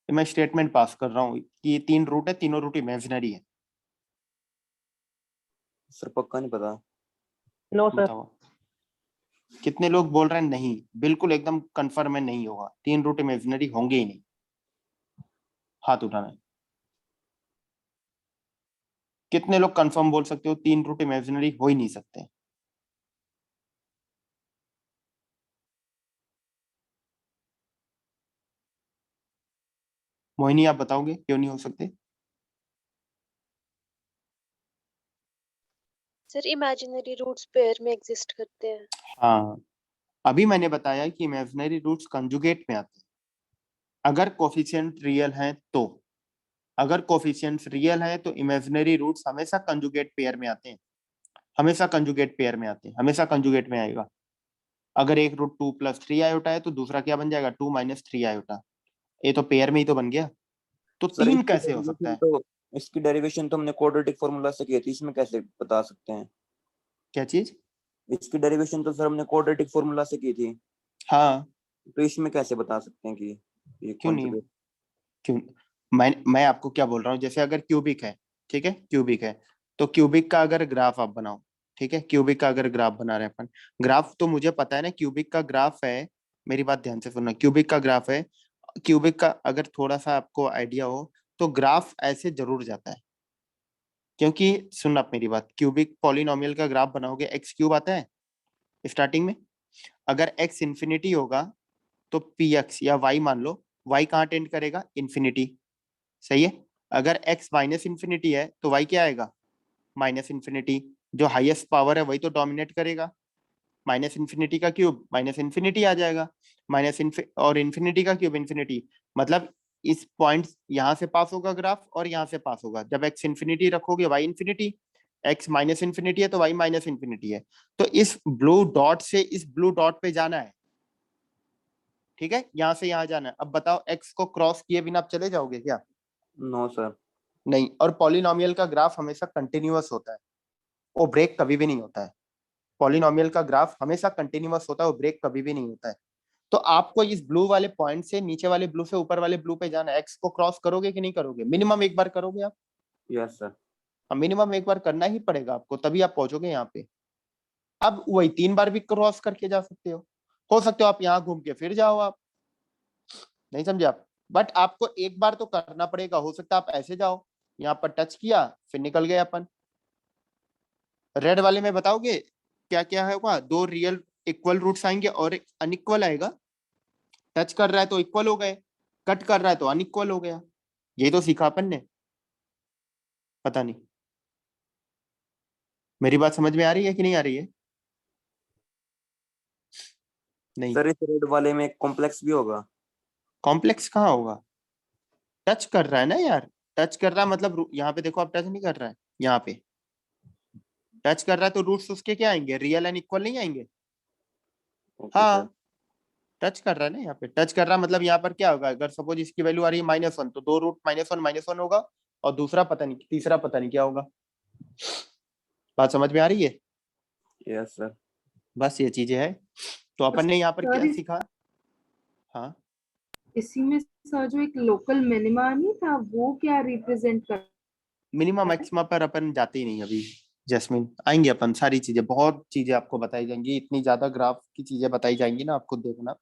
मैं स्टेटमेंट पास कर रहा हूँ कि ये 3 रूट है, तीनों रूट इमेजिनरी है। सर पक्का नहीं पता। No, sir. बताओ कितने लोग बोल रहे हैं नहीं? बिल्कुल एकदम कंफर्म है नहीं होगा, 3 रूट इमेजिनरी होंगे ही नहीं। हाथ उठाना है। कितने लोग कंफर्म बोल सकते हो 3 रूट इमेजिनरी हो ही नहीं सकते? मोहिनी आप बताओगे क्यों नहीं हो सकते? सर इमेजिनरी रूट्स पेयर में एग्जिस्ट करते हैं। हाँ, अभी मैंने बताया कि इमेजिनरी रूट्स कंजुगेट में आते हैं अगर कोफिशिएंट रियल है तो। अगर कोफिशिएंट्स रियल है तो इमेजिनरी रूट्स हमेशा कंजुगेट पेयर में आते हैं। हमेशा कंजुगेट पेयर में आते हैं, हमेशा कंजुगेट में आएगा। अगर एक रूट 2 + 3 आयोटा है तो दूसरा क्या बन जाएगा? 2 - 3 आयोटा। ये तो पेयर में ही तो बन गया। तो सर 3 कैसे हो सकता है? इसकी डेरिवेशन तो हमने क्वाड्रेटिक फार्मूला से की थी, इसमें कैसे बता सकते हैं? क्या चीज? इसकी डेरिवेशन तो सर हमने क्वाड्रेटिक फार्मूला से की थी, हाँ, तो इसमें कैसे बता सकते हैं कि ये क्यों कौन नहीं? सा? क्यों? मैं आपको क्या बोल रहा हूँ, जैसे अगर क्यूबिक है, ठीक है, क्यूबिक है तो क्यूबिक का अगर ग्राफ आप बनाओ, ठीक है, क्यूबिक का अगर ग्राफ बना रहे हैं अपन, ग्राफ तो मुझे पता है ना क्यूबिक का ग्राफ है। मेरी बात ध्यान से सुनना, क्यूबिक का ग्राफ है। क्यूबिक का अगर थोड़ा सा आपको आइडिया हो तो ग्राफ ऐसे जरूर जाता है। क्योंकि सुनना आप मेरी बात, क्यूबिक पॉलिनोमियल का ग्राफ बनाओगे, एक्स क्यूब आता है स्टार्टिंग में। अगर एक्स इंफिनिटी होगा तो पी एक्स या वाई मान लो, वाई कहाँ टेंड करेगा? इन्फिनिटी। सही है। अगर x माइनस इन्फिनिटी है तो y क्या आएगा? Minus infinity. जो हाईएस्ट पावर है वही तो डोमिनेट करेगा। माइनस इन्फिनिटी का क्यूब माइनस इन्फिनिटी आ जाएगा। और इन्फिनिटी का क्यूब इन्फिनिटी। मतलब इस पॉइंट यहाँ से पास होगा ग्राफ और यहाँ से पास होगा। जब x इन्फिनिटी रखोगे y infinity, x minus infinity है तो y माइनस इन्फिनिटी है। तो इस ब्लू डॉट से इस ब्लू डॉट पे जाना है, ठीक है, यहाँ से यहाँ जाना है। अब बताओ x को क्रॉस किए बिना आप चले जाओगे क्या? No sir. नहीं। और पॉलिनोमियल का ग्राफ हमेशा कंटिन्यूअस होता है, वो ब्रेक कभी भी नहीं होता है। पॉलिनोमियल का ग्राफ हमेशा कंटिन्यूअस होता है, वो ब्रेक कभी भी नहीं होता है। तो आपको इस ब्लू वाले पॉइंट से नीचे वाले ब्लू से ऊपर वाले ब्लू पे जाना है। एक्स को क्रॉस करोगे कि नहीं करोगे? मिनिमम एक बार करोगे आप। Yes sir. मिनिमम एक बार करना ही पड़ेगा आपको, तभी आप पहुंचोगे यहाँ पे। अब वही 3 बार भी क्रॉस करके जा सकते हो सकते हो आप यहाँ घूम के फिर जाओ आप। नहीं समझे आप? बट आपको एक बार तो करना पड़ेगा। हो सकता है आप ऐसे जाओ, यहाँ पर टच किया फिर निकल गए अपन। रेड वाले में बताओगे क्या क्या होगा? 2 रियल इक्वल रूट्स आएंगे और एक अनइक्वल आएगा। टच कर रहा है तो इक्वल हो गए, कट कर रहा है तो अनइक्वल हो गया। यही तो सीखा अपन ने। पता नहीं मेरी बात समझ में आ रही है कि नहीं आ रही है? नहीं। सर इस रेड वाले में कॉम्प्लेक्स भी होगा? कॉम्प्लेक्स कहाँ होगा? टच कर रहा है ना यार। टच कर रहा है मतलब यहाँ पे देखो, आप टच नहीं कर रहा है, यहाँ पे टच कर रहा है तो रूट्स उसके क्या आएंगे? रियल एंड इक्वल नहीं आएंगे? Okay sir. हाँ, टच कर रहा है ना, यहाँ पे टच कर रहा है, मतलब यहाँ पर क्या होगा, अगर सपोज इसकी वैल्यू आ रही है -1, तो दो रूट -1 होगा, और दूसरा पता नहीं, तीसरा पता नहीं क्या होगा। बात समझ में आ रही है? Yes sir. बस ये चीजें है। तो अपन ने यहाँ पर सर, क्या सीखा? हाँ, इसी में सर जो एक लोकल मिनिमा नहीं था, वो क्या रिप्रेजेंट कर? मिनिमम मैक्सिमा पर अपन जाते ही नहीं अभी जैस्मिन, आएंगे अपन, सारी चीजें, बहुत चीजें आपको बताई जाएंगी, इतनी ज्यादा ग्राफ की चीजें बताई जाएंगी ना आपको, देखना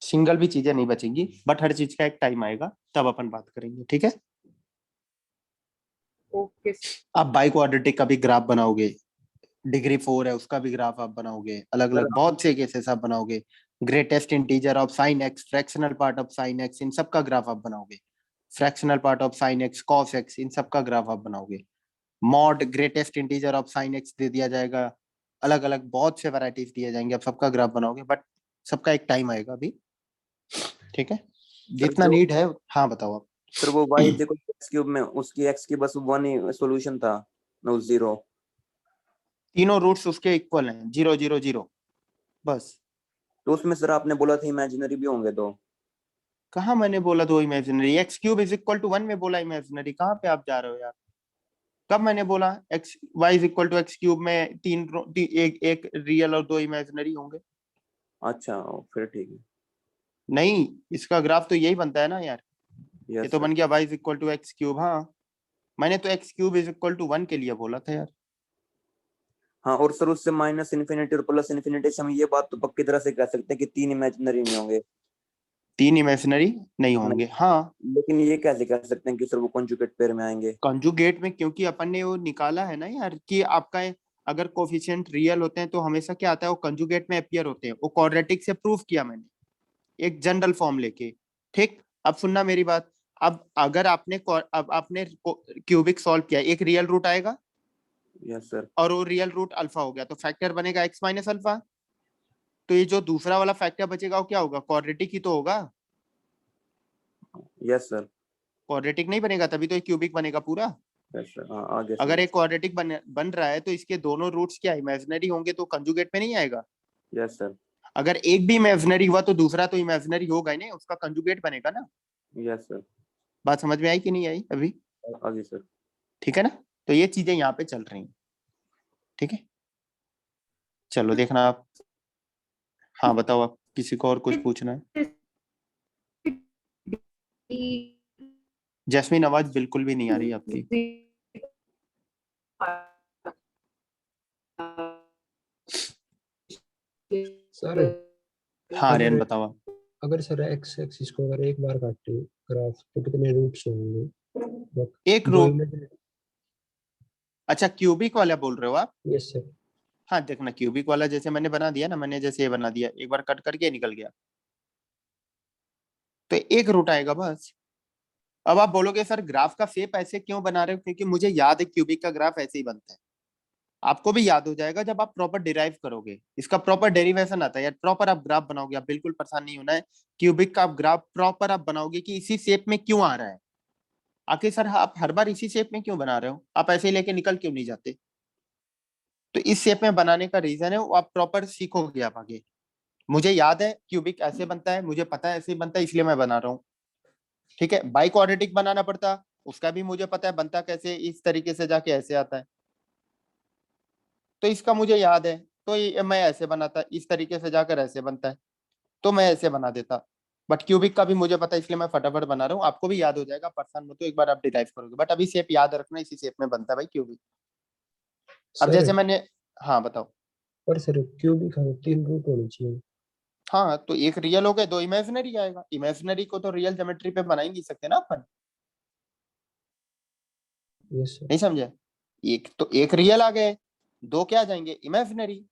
सिंगल भी चीजें नहीं बचेंगी, बट हर चीज का एक टाइम आएगा, तब अपन बात करेंगे, ठीक है? ओके। आप बाई क्वाड्रेटिक का भी ग्राफ बनाओगे, डिग्री 4 है उसका भी ग्राफ आप बनाओगे, अलग सर अलग बहुत से केसेस आप बनाओगे, greatest integer of sine x, fractional part of sine x, इन सब का ग्राफ आप बनाओगे, fractional part of sine x, cos x, इन सब का ग्राफ आप बनाओगे, mod greatest integer of sine x दे दिया जाएगा, अलग अलग बहुत से वैरायटीज दिए जाएंगे, आप सबका ग्राफ बनाओगे, बट सबका एक टाइम आएगा अभी, ठीक है? जितना जो नीड है। हाँ बताओ आप। सर वो y देखो x क्यूब में उसकी x की बस 1 ही सॉल्यूशन था, नो 0। तीनों रूट्स उसके इक्वल हैं, 0 0 0, बस। तो उसमें सर आपने बोला था इमेजिनरी भी होंगे, तो कहाँ मैंने बोला दो imaginary, x cube is equal to 1 में बोला इमेजिनरी, कहाँ पे आप जा रहे हो यार? कब मैंने बोला x y is equal to x cube में एक रियल और दो इमेजिनरी होंगे? अच्छा फिर ठीक है। नहीं, इसका ग्राफ तो यही बनता है ना यार, ये यस तो सर। बन गया y is equal to x cube. हाँ, मैंने तो x cube is equal to 1 के लिए बोला था यार। हाँ, और सर उससे माइनस इन्फिनिटी और प्लस इन्फिनिटी से हम ये बात तो पक्की तरह से कह सकते हैं कि 3 इमेजिनरी नहीं होंगे। 3 इमेजिनरी नहीं होंगे, हाँ। लेकिन ये कैसे कह सकते हैं कि सर वो कॉन्जुगेट पेयर में आएंगे? कॉन्जुगेट में, क्योंकि अपन ने वो निकाला है ना यार, कि आपका अगर कोफिशिएंट रियल होते हैं तो हमेशा क्या आता है, वो कंजुगेट में अपियर होते हैं, वो क्वाड्रेटिक से प्रूव किया मैंने, एक जनरल फॉर्म लेके, ठीक? अब सुनना मेरी बात, अब अगर आपने क्यूबिक सॉल्व किया, एक रियल रूट आएगा, यस सर। और वो रियल रूट अल्फा हो गया, तो फैक्टर बनेगा एक्स माइनस अल्फा, तो ये जो दूसरा वाला फैक्टर बचेगा वो क्या होगा, क्वाड्रेटिक ही तो होगा। Yes sir. क्वाड्रेटिक नहीं बनेगा, तभी तो ये क्यूबिक बनेगा पूरा। Yes sir. हाँ आगे अगर सर। एक क्वाड्रेटिक बन रहा है तो इसके दोनों रूट्स क्या इमेजिनरी होंगे, तो कंजुगेट में नहीं आएगा। Yes sir. अगर एक भी इमेजिनरी हुआ तो दूसरा तो इमेजिनरी होगा ही नहीं, उसका कंजुगेट बनेगा ना। Yes sir. बात समझ में आई कि नहीं आई अभी? आगे सर। ठीक है ना? तो ये चीजें यहाँ पे चल रही हैं, ठीक है? चलो देखना आप। हाँ बताओ, आप किसी को और कुछ पूछना है? जैस्मिन, आवाज बिल्कुल भी नहीं आ रही आपकी। सर हाँ आर्यन बताओ आप। अगर सर एक्स एक्सिस को अगर एक बार काटे ग्राफ तो कितने रूट्स होंगे? एक रूट, अच्छा क्यूबिक वाला बोल रहे हो आप? Yes sir. हाँ देखना, क्यूबिक वाला जैसे मैंने बना दिया ना, मैंने जैसे ये बना दिया, एक बार कट करके निकल गया, तो एक रूट आएगा बस। अब आप बोलोगे सर ग्राफ का शेप ऐसे क्यों बना रहे हो, क्योंकि मुझे याद है क्यूबिक का ग्राफ ऐसे ही बनता है, आपको भी याद हो जाएगा जब आप प्रॉपर डिराइव करोगे, इसका प्रॉपर डेरिवेशन आता है यार, प्रॉपर आप ग्राफ बनाओगे, आप बिल्कुल परेशान नहीं होना है, क्यूबिक का आप ग्राफ प्रॉपर आप बनाओगे कि इसी शेप में क्यों आ रहा है, आखिर सर आप हर बार इसी शेप में क्यों बना रहे हो, आप ऐसे ही लेके निकल क्यों नहीं जाते? तो इस शेप में बनाने का रीजन है वो आप प्रॉपर सीखोगे आप आगे। मुझे याद है क्यूबिक ऐसे बनता है, मुझे पता है ऐसे ही बनता है, इसलिए मैं बना रहा हूँ, ठीक है? बाई क्वाड्रेटिक बनाना पड़ता, उसका भी मुझे पता है बनता कैसे, इस तरीके से जाके ऐसे आता है, तो इसका मुझे याद है, तो मैं ऐसे बनाता, इस तरीके से जाकर ऐसे बनता है, तो मैं ऐसे बना देता, बट क्यूबिक का भी मुझे पता है, इसलिए मैं फटाफट बना रहा हूँ, आपको भी याद हो जाएगा, परेशान मत हो, एक बार आप डिराइव करोगे, बट अभी शेप याद रखना, इसी शेप में बनता है भाई क्यूबिक। अब सर जैसे मैंने, हाँ बताओ। पर सर क्यूबिक का 3 रूट होने चाहिए। हाँ, तो एक रियल हो गए, दो इमेजिनरी आएगा, इमेजिनरी को तो रियल ज्योमेट्री पे बना ही नहीं सकते ना अपन, यस सर। नहीं समझे? एक तो एक रियल आ गए, दो क्या आ जाएंगे, इमेजिनरी।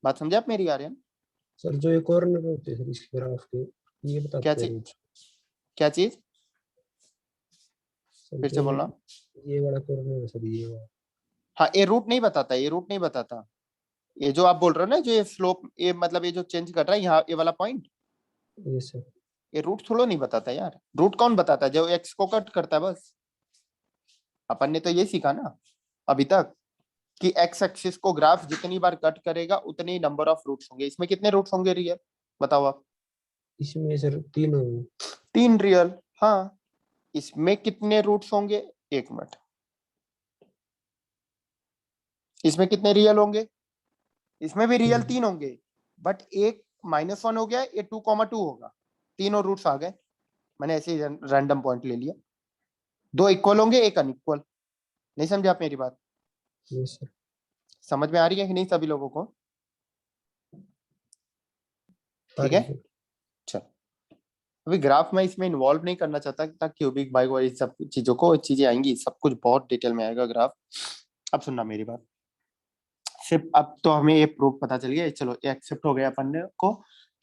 बात समझे आप मेरी आर्यन? सर जो एक कॉर्नर होते हैं सर इसके ग्राफ के, ये क्या बताते हैं चीज, रूट्स। क्या चीज? सर फिर से बोलना। ये वाला कॉर्नर है सर, ये वाला। हाँ, ये रूट नहीं बताता, ये रूट नहीं बताता, ये जो आप बोल रहे हो ना, जो ये स्लोप, ये मतलब ये जो चेंज कर रहा है यहाँ, ये वाला पॉइंट, यस सर। ये रूट थोड़ा नहीं बताता यार, रूट कौन बताता है, जो एक्स को कट करता है बस, अपन ने तो ये सीखा ना अभी तक, कि एक्स एक्सिस को ग्राफ जितनी बार कट करेगा उतने ही नंबर ऑफ रूट्स होंगे। इसमें कितने रूट्स होंगे रियल, बताओ आप? इसमें सर 3 होंगे। 3 रियल। हाँ, इसमें कितने रूट्स होंगे, एक मिनट, इसमें कितने रियल होंगे? इसमें भी रियल 3 होंगे, बट एक -1 हो गया, ये 2,2 होगा, तीनों रूट्स आ गए। मैंने ऐसे ही रैंडम पॉइंट ले लिया। 2 इक्वल होंगे, एक अनइक्वल। नहीं समझे आप मेरी बात? Yes sir. समझ में आ रही है कि नहीं सभी लोगों को? ठीक है, चल। अभी ग्राफ में इसमें इन्वॉल्व नहीं करना चाहता था, क्यूबिक बाइक और सब चीजों को, चीजें आएंगी, सब कुछ बहुत डिटेल में आएगा ग्राफ। अब सुनना मेरी बात, सिर्फ अब तो हमें ये प्रूफ पता चल गया, चलो ये एक्सेप्ट हो गया अपन को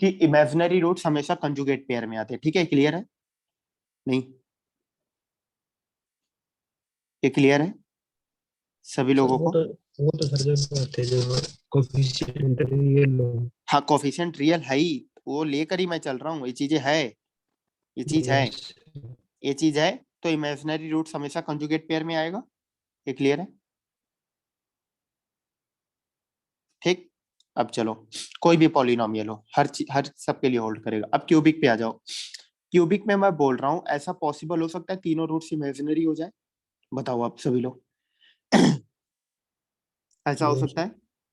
कि इमेजिनरी रूट्स हमेशा कंजुगेट पेयर में आते हैं। ठीक है, क्लियर है? नहीं, ये क्लियर है सभी लोगों को? वो तो सर जो बात है जो कोएफिशिएंट रियल हो। हाँ, कोफिशिएंट रियल है ही, वो लेकर ही मैं चल रहा हूँ। ये चीजें है, ये चीज है, ये चीज है, तो इमेजिनरी रूट्स हमेशा कंजुगेट पेयर में आएगा। ये क्लियर है? ठीक, अब चलो, कोई भी पॉलिनोमियल हो, हर सबके लिए होल्ड करेगा। अब क्यूबिक पे आ जाओ। क्यूबिक में मैं बोल रहा हूँ ऐसा पॉसिबल हो सकता है तीनों रूट्स इमेजिनरी हो जाए? बताओ आप सभी लोग। ऐसा हो सकता है?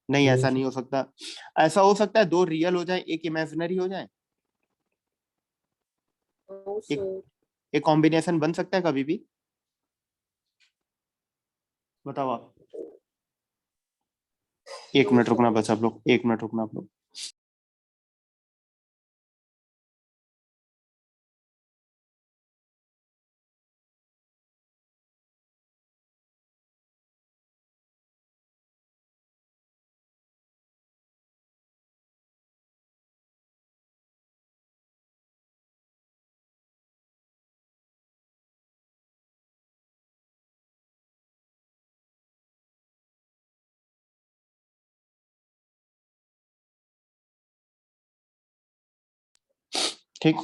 नहीं, ऐसा नहीं हो सकता। ऐसा हो सकता है 2 रियल हो जाए, एक इमेजिनरी हो जाए? नो एक सर। एक कॉम्बिनेशन बन सकता है कभी भी? बताओ आप। एक मिनट रुकना बस आप लोग, एक मिनट रुकना आप लोग। ठीक,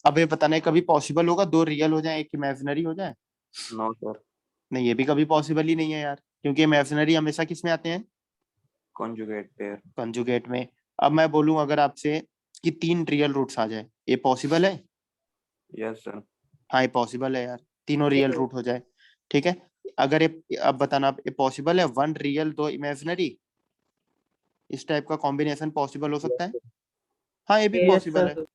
अब ये बताना है कभी पॉसिबल होगा 2 रियल हो जाए, एक इमेजिनरी हो जाए? No sir. नहीं, ये भी कभी पॉसिबल ही नहीं है यार, क्योंकि इमेजिनरी हमेशा किस में आते हैं? Conjugate pair. कंजुगेट में। अब मैं बोलूं अगर आपसे कि 3 रियल रूट्स आ जाए, ये पॉसिबल है? Yes sir. हाँ, ये पॉसिबल है यार, तीनों रियल रूट हो जाए। ठीक है, अगर ये, अब बताना, ये पॉसिबल है 1 रियल 2 इमेजिनरी, इस टाइप का कॉम्बिनेशन पॉसिबल हो सकता है? हाँ, ये भी यस पॉसिबल है, सर।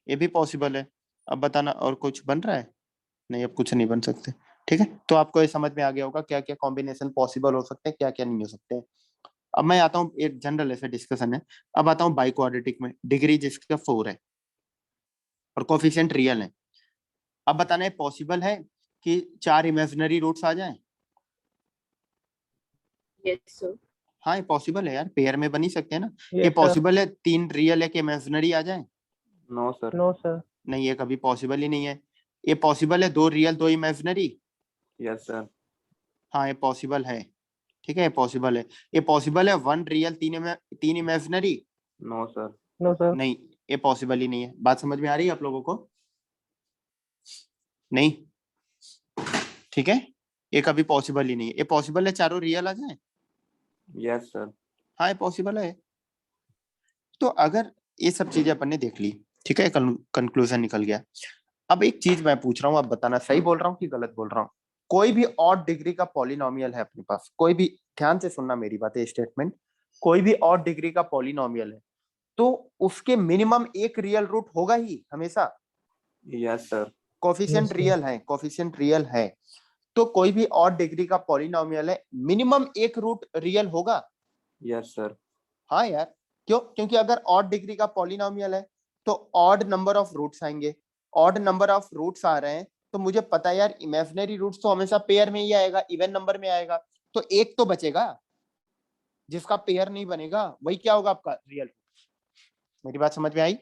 ये भी पॉसिबल है। अब बताना और कुछ बन रहा है? नहीं, अब कुछ नहीं बन सकते। ठीक है, तो आपको ये समझ में आ गया होगा क्या क्या कॉम्बिनेशन पॉसिबल हो सकते हैं, क्या क्या नहीं हो सकते। अब मैं आता हूँ, एक जनरल ऐसे डिस्कशन है। अब आता हूँ बाइक्वाड्रेटिक में, डिग्री जिसका 4 है और कोफिशिएंट रियल है। अब बताना है पॉसिबल है कि 4 इमेजिनरी रूट्स आ जाएं? Yes sir. हाँ, ये पॉसिबल है यार, पेयर में बन ही सकते हैं ना। ये यस सर। पॉसिबल है 3 रियल एक इमेजिनरी आ जाए? No sir. No sir. नहीं, ये कभी पॉसिबल ही नहीं है। ये पॉसिबल है 2 रियल 2 इमेजिनरी? Yes sir. हाँ, ये पॉसिबल है। ठीक है, ये पॉसिबल है। ये पॉसिबल है 1 real 3 imaginary? No sir. No sir. नहीं, ये पॉसिबल ही नहीं है। बात समझ में आ रही है आप लोगों को? नहीं, ठीक है, ये कभी पॉसिबल ही नहीं है। ये पॉसिबल है चारों रियल आ जाए? Yes sir. हाँ, ये पॉसिबल है। तो अगर ये सब चीजें अपन ने देख ली, ठीक है, कंक्लूजन निकल गया। अब एक चीज मैं पूछ रहा हूँ, आप बताना सही बोल रहा हूँ कि गलत बोल रहा हूँ। कोई भी ऑड डिग्री का पॉलिनोमियल है अपने पास, कोई भी, ध्यान से सुनना मेरी बात है, स्टेटमेंट, कोई भी ऑड डिग्री का पॉलिनोमियल है तो उसके मिनिमम एक रियल रूट होगा ही हमेशा। Yes sir. कोफिशिएंट रियल है, कोफिशिएंट रियल है, तो कोई भी ऑड डिग्री का पॉलिनोमियल है, मिनिमम एक रूट रियल होगा। Yes sir. हाँ यार, क्यों? क्योंकि अगर ऑड डिग्री का पॉलिनोमियल है तो ऑड नंबर ऑफ रूट्स आएंगे, ऑड नंबर ऑफ रूट्स आ रहे हैं, तो मुझे पता है यार इमेजिनरी रूट्स तो हमेशा पेयर में ही आएगा, इवन नंबर में आएगा, तो एक तो बचेगा जिसका पेयर नहीं बनेगा, वही क्या होगा आपका रियल। मेरी बात समझ में आई?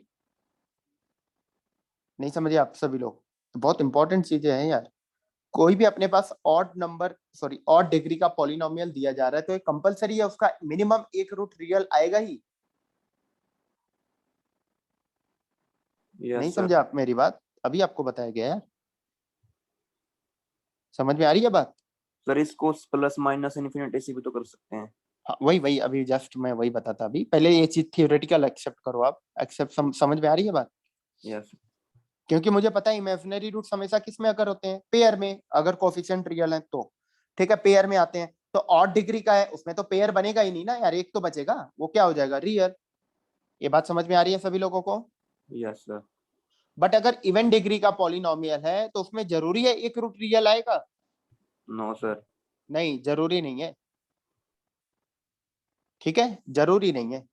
नहीं समझे आप सभी लोग? तो बहुत इंपॉर्टेंट चीजें हैं यार। कोई भी अपने पास odd number, sorry, odd degree का पॉलिनोमियल दिया जा रहा है तो ये कंपलसरी है, उसका मिनिमम एक रूट रियल आएगा ही। नहीं यस सर। समझे आप मेरी बात? अभी आपको बताया गया यार, समझ में आ रही है बात? सर इसको प्लस माइनस इन्फिनिटी से भी तो कर सकते हैं। हाँ वही अभी जस्ट मैं वही बताता अभी, पहले ये चीज थियोरेटिकल एक्सेप्ट करो आप, एक्सेप्ट समझ में आ रही है बात? यस क्योंकि मुझे पता है इमेजिनरी रूट्स हमेशा किस में अगर होते हैं, पेयर में, अगर कोफिशिएंट रियल है तो। ठीक है, पेयर में आते हैं तो ऑड डिग्री का है उसमें तो पेयर बनेगा ही नहीं ना यार, एक तो बचेगा, वो क्या हो जाएगा, रियल। ये बात समझ में आ रही है सभी लोगों को? Yes sir. बट अगर इवन डिग्री का पॉलिनोमियल है तो उसमें जरूरी है एक रूट रियल आएगा? No sir. नहीं, जरूरी नहीं है। ठीक है, जरूरी नहीं है,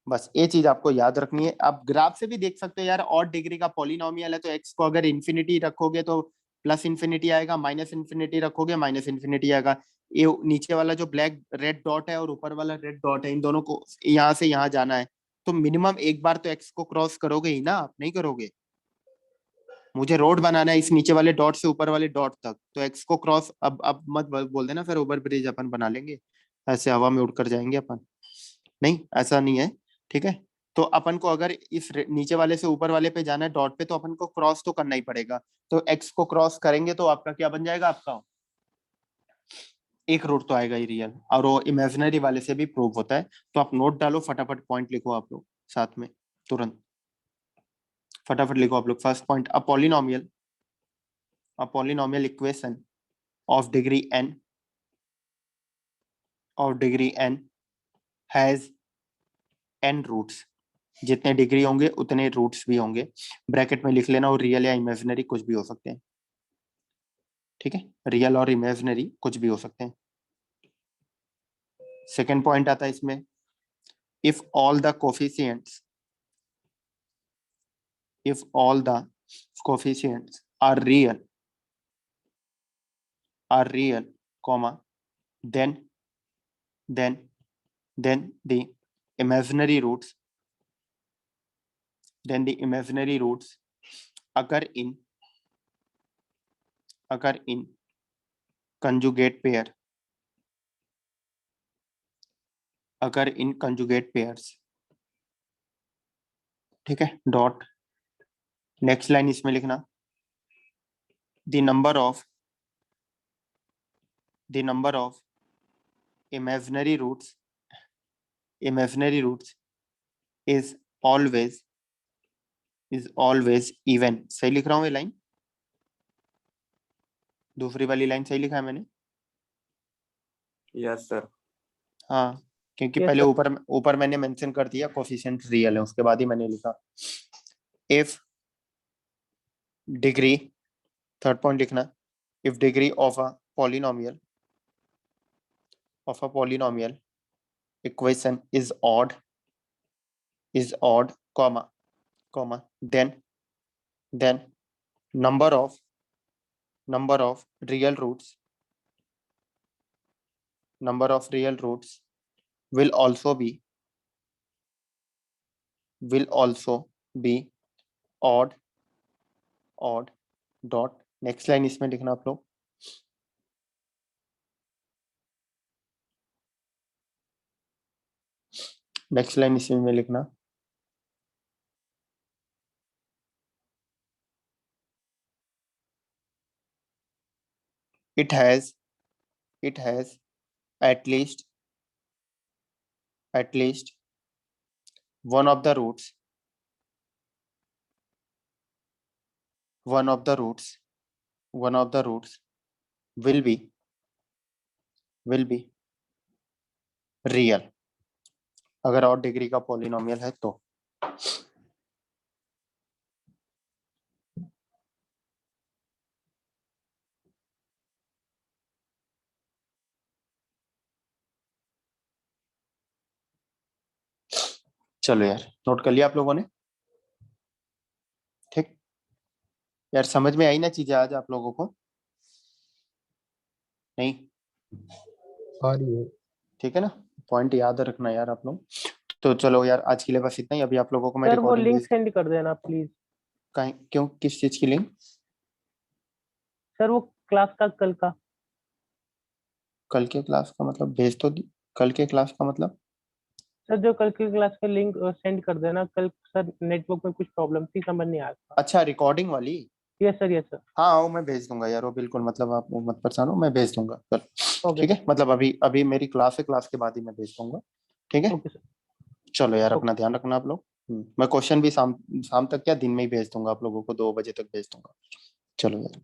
बस ये चीज आपको याद रखनी है। आप ग्राफ से भी देख सकते हो यार, ऑड डिग्री का पॉलिनोमियल है तो एक्स को अगर इन्फिनिटी रखोगे तो प्लस इन्फिनिटी आएगा, माइनस इन्फिनिटी रखोगे माइनस इन्फिनिटी आएगा। ये नीचे वाला जो ब्लैक रेड डॉट है और ऊपर वाला रेड डॉट है, इन दोनों को यहाँ से यहाँ जाना है तो मिनिमम एक बार तो एक्स को क्रॉस करोगे ही ना, आप नहीं करोगे? मुझे रोड बनाना है इस नीचे वाले डॉट से ऊपर वाले डॉट तक, तो एक्स को क्रॉस, अब मत बोल देना फिर ओवर ब्रिज अपन बना लेंगे, ऐसे हवा में उड़कर जाएंगे अपन, नहीं ऐसा नहीं है। ठीक है, तो अपन को अगर इस नीचे वाले से ऊपर वाले पे जाना है डॉट पे, तो अपन को क्रॉस तो करना ही पड़ेगा। तो एक्स को क्रॉस करेंगे तो आपका क्या बन जाएगा, आपका एक रूट तो आएगा ही रियल, और वो इमेजिनरी वाले से भी प्रूव होता है। तो आप नोट डालो, फटाफट पॉइंट लिखो आप लोग साथ में, तुरंत फटाफट लिखो आप लोग। First point, a polynomial equation of degree n has n roots. जितने डिग्री होंगे उतने रूट्स भी होंगे, ब्रैकेट में लिख लेना, और रियल या इमेजिनरी कुछ भी हो सकते हैं। ठीक है, रियल और इमेजिनरी कुछ भी हो सकते हैं। सेकेंड पॉइंट आता है इसमें, if all the coefficients are real comma then the imaginary roots occur in conjugate pairs। ठीक है, डॉट, नेक्स्ट लाइन इसमें लिखना, the number of imaginary roots is always even। सही लिख रहा हूँ ये लाइन? दूसरी वाली लाइन सही लिखा है मैंने? Yes sir. हाँ, क्योंकि Yes, पहले sir. ऊपर मैंने मेंशन कर दिया कोफिशिएंट रियल है, उसके बाद ही मैंने लिखा इफ डिग्री, थर्ड पॉइंट लिखना, if degree of a polynomial equation is odd comma then number of real roots will also be odd dot। Next line इसमें लिखना आप लोग, नेक्स्ट लाइन इसमें लिखना, it has at least one of the roots will be real अगर और degree का polynomial है तो। चलो यार, नोट कर लिया आप लोगों ने? ठीक यार, समझ में आई ना चीजें आज आप लोगों को? नहीं आ रही है। ठीक है ना, पॉइंट याद रखना यार आप लोग। तो चलो यार, आज के लिए बस इतना ही। अभी आप लोगों को मैं सर वो लिंक रिकॉर्डिंग सेंड कर देना प्लीज। क्यों, किस चीज की लिंक? सर वो क्लास का कल का। कल के क्लास का मतलब भेज तो कल के क्लास का मतलब? सर जो कल की क्लास का लिंक सेंड कर देना, कल सर नेटवर्क में कुछ प्रॉब्लम थी, समझ नहीं आया। अच्छा, रिकॉर्डिंग वाली? Yes sir, yes sir. हाँ वो मैं भेज दूंगा यार, वो बिल्कुल मतलब आप वो मत परेशान हो, मैं भेज दूंगा कल। ओके ठीक है, मतलब अभी अभी मेरी क्लास है, क्लास के बाद ही मैं भेज दूंगा। ठीक है, ओके सर। चलो यार ओके। अपना ध्यान रखना आप लोग। मैं क्वेश्चन भी शाम शाम तक क्या दिन में ही भेज दूंगा आप लोगों को, 2 बजे तक भेज दूंगा। चलो यार।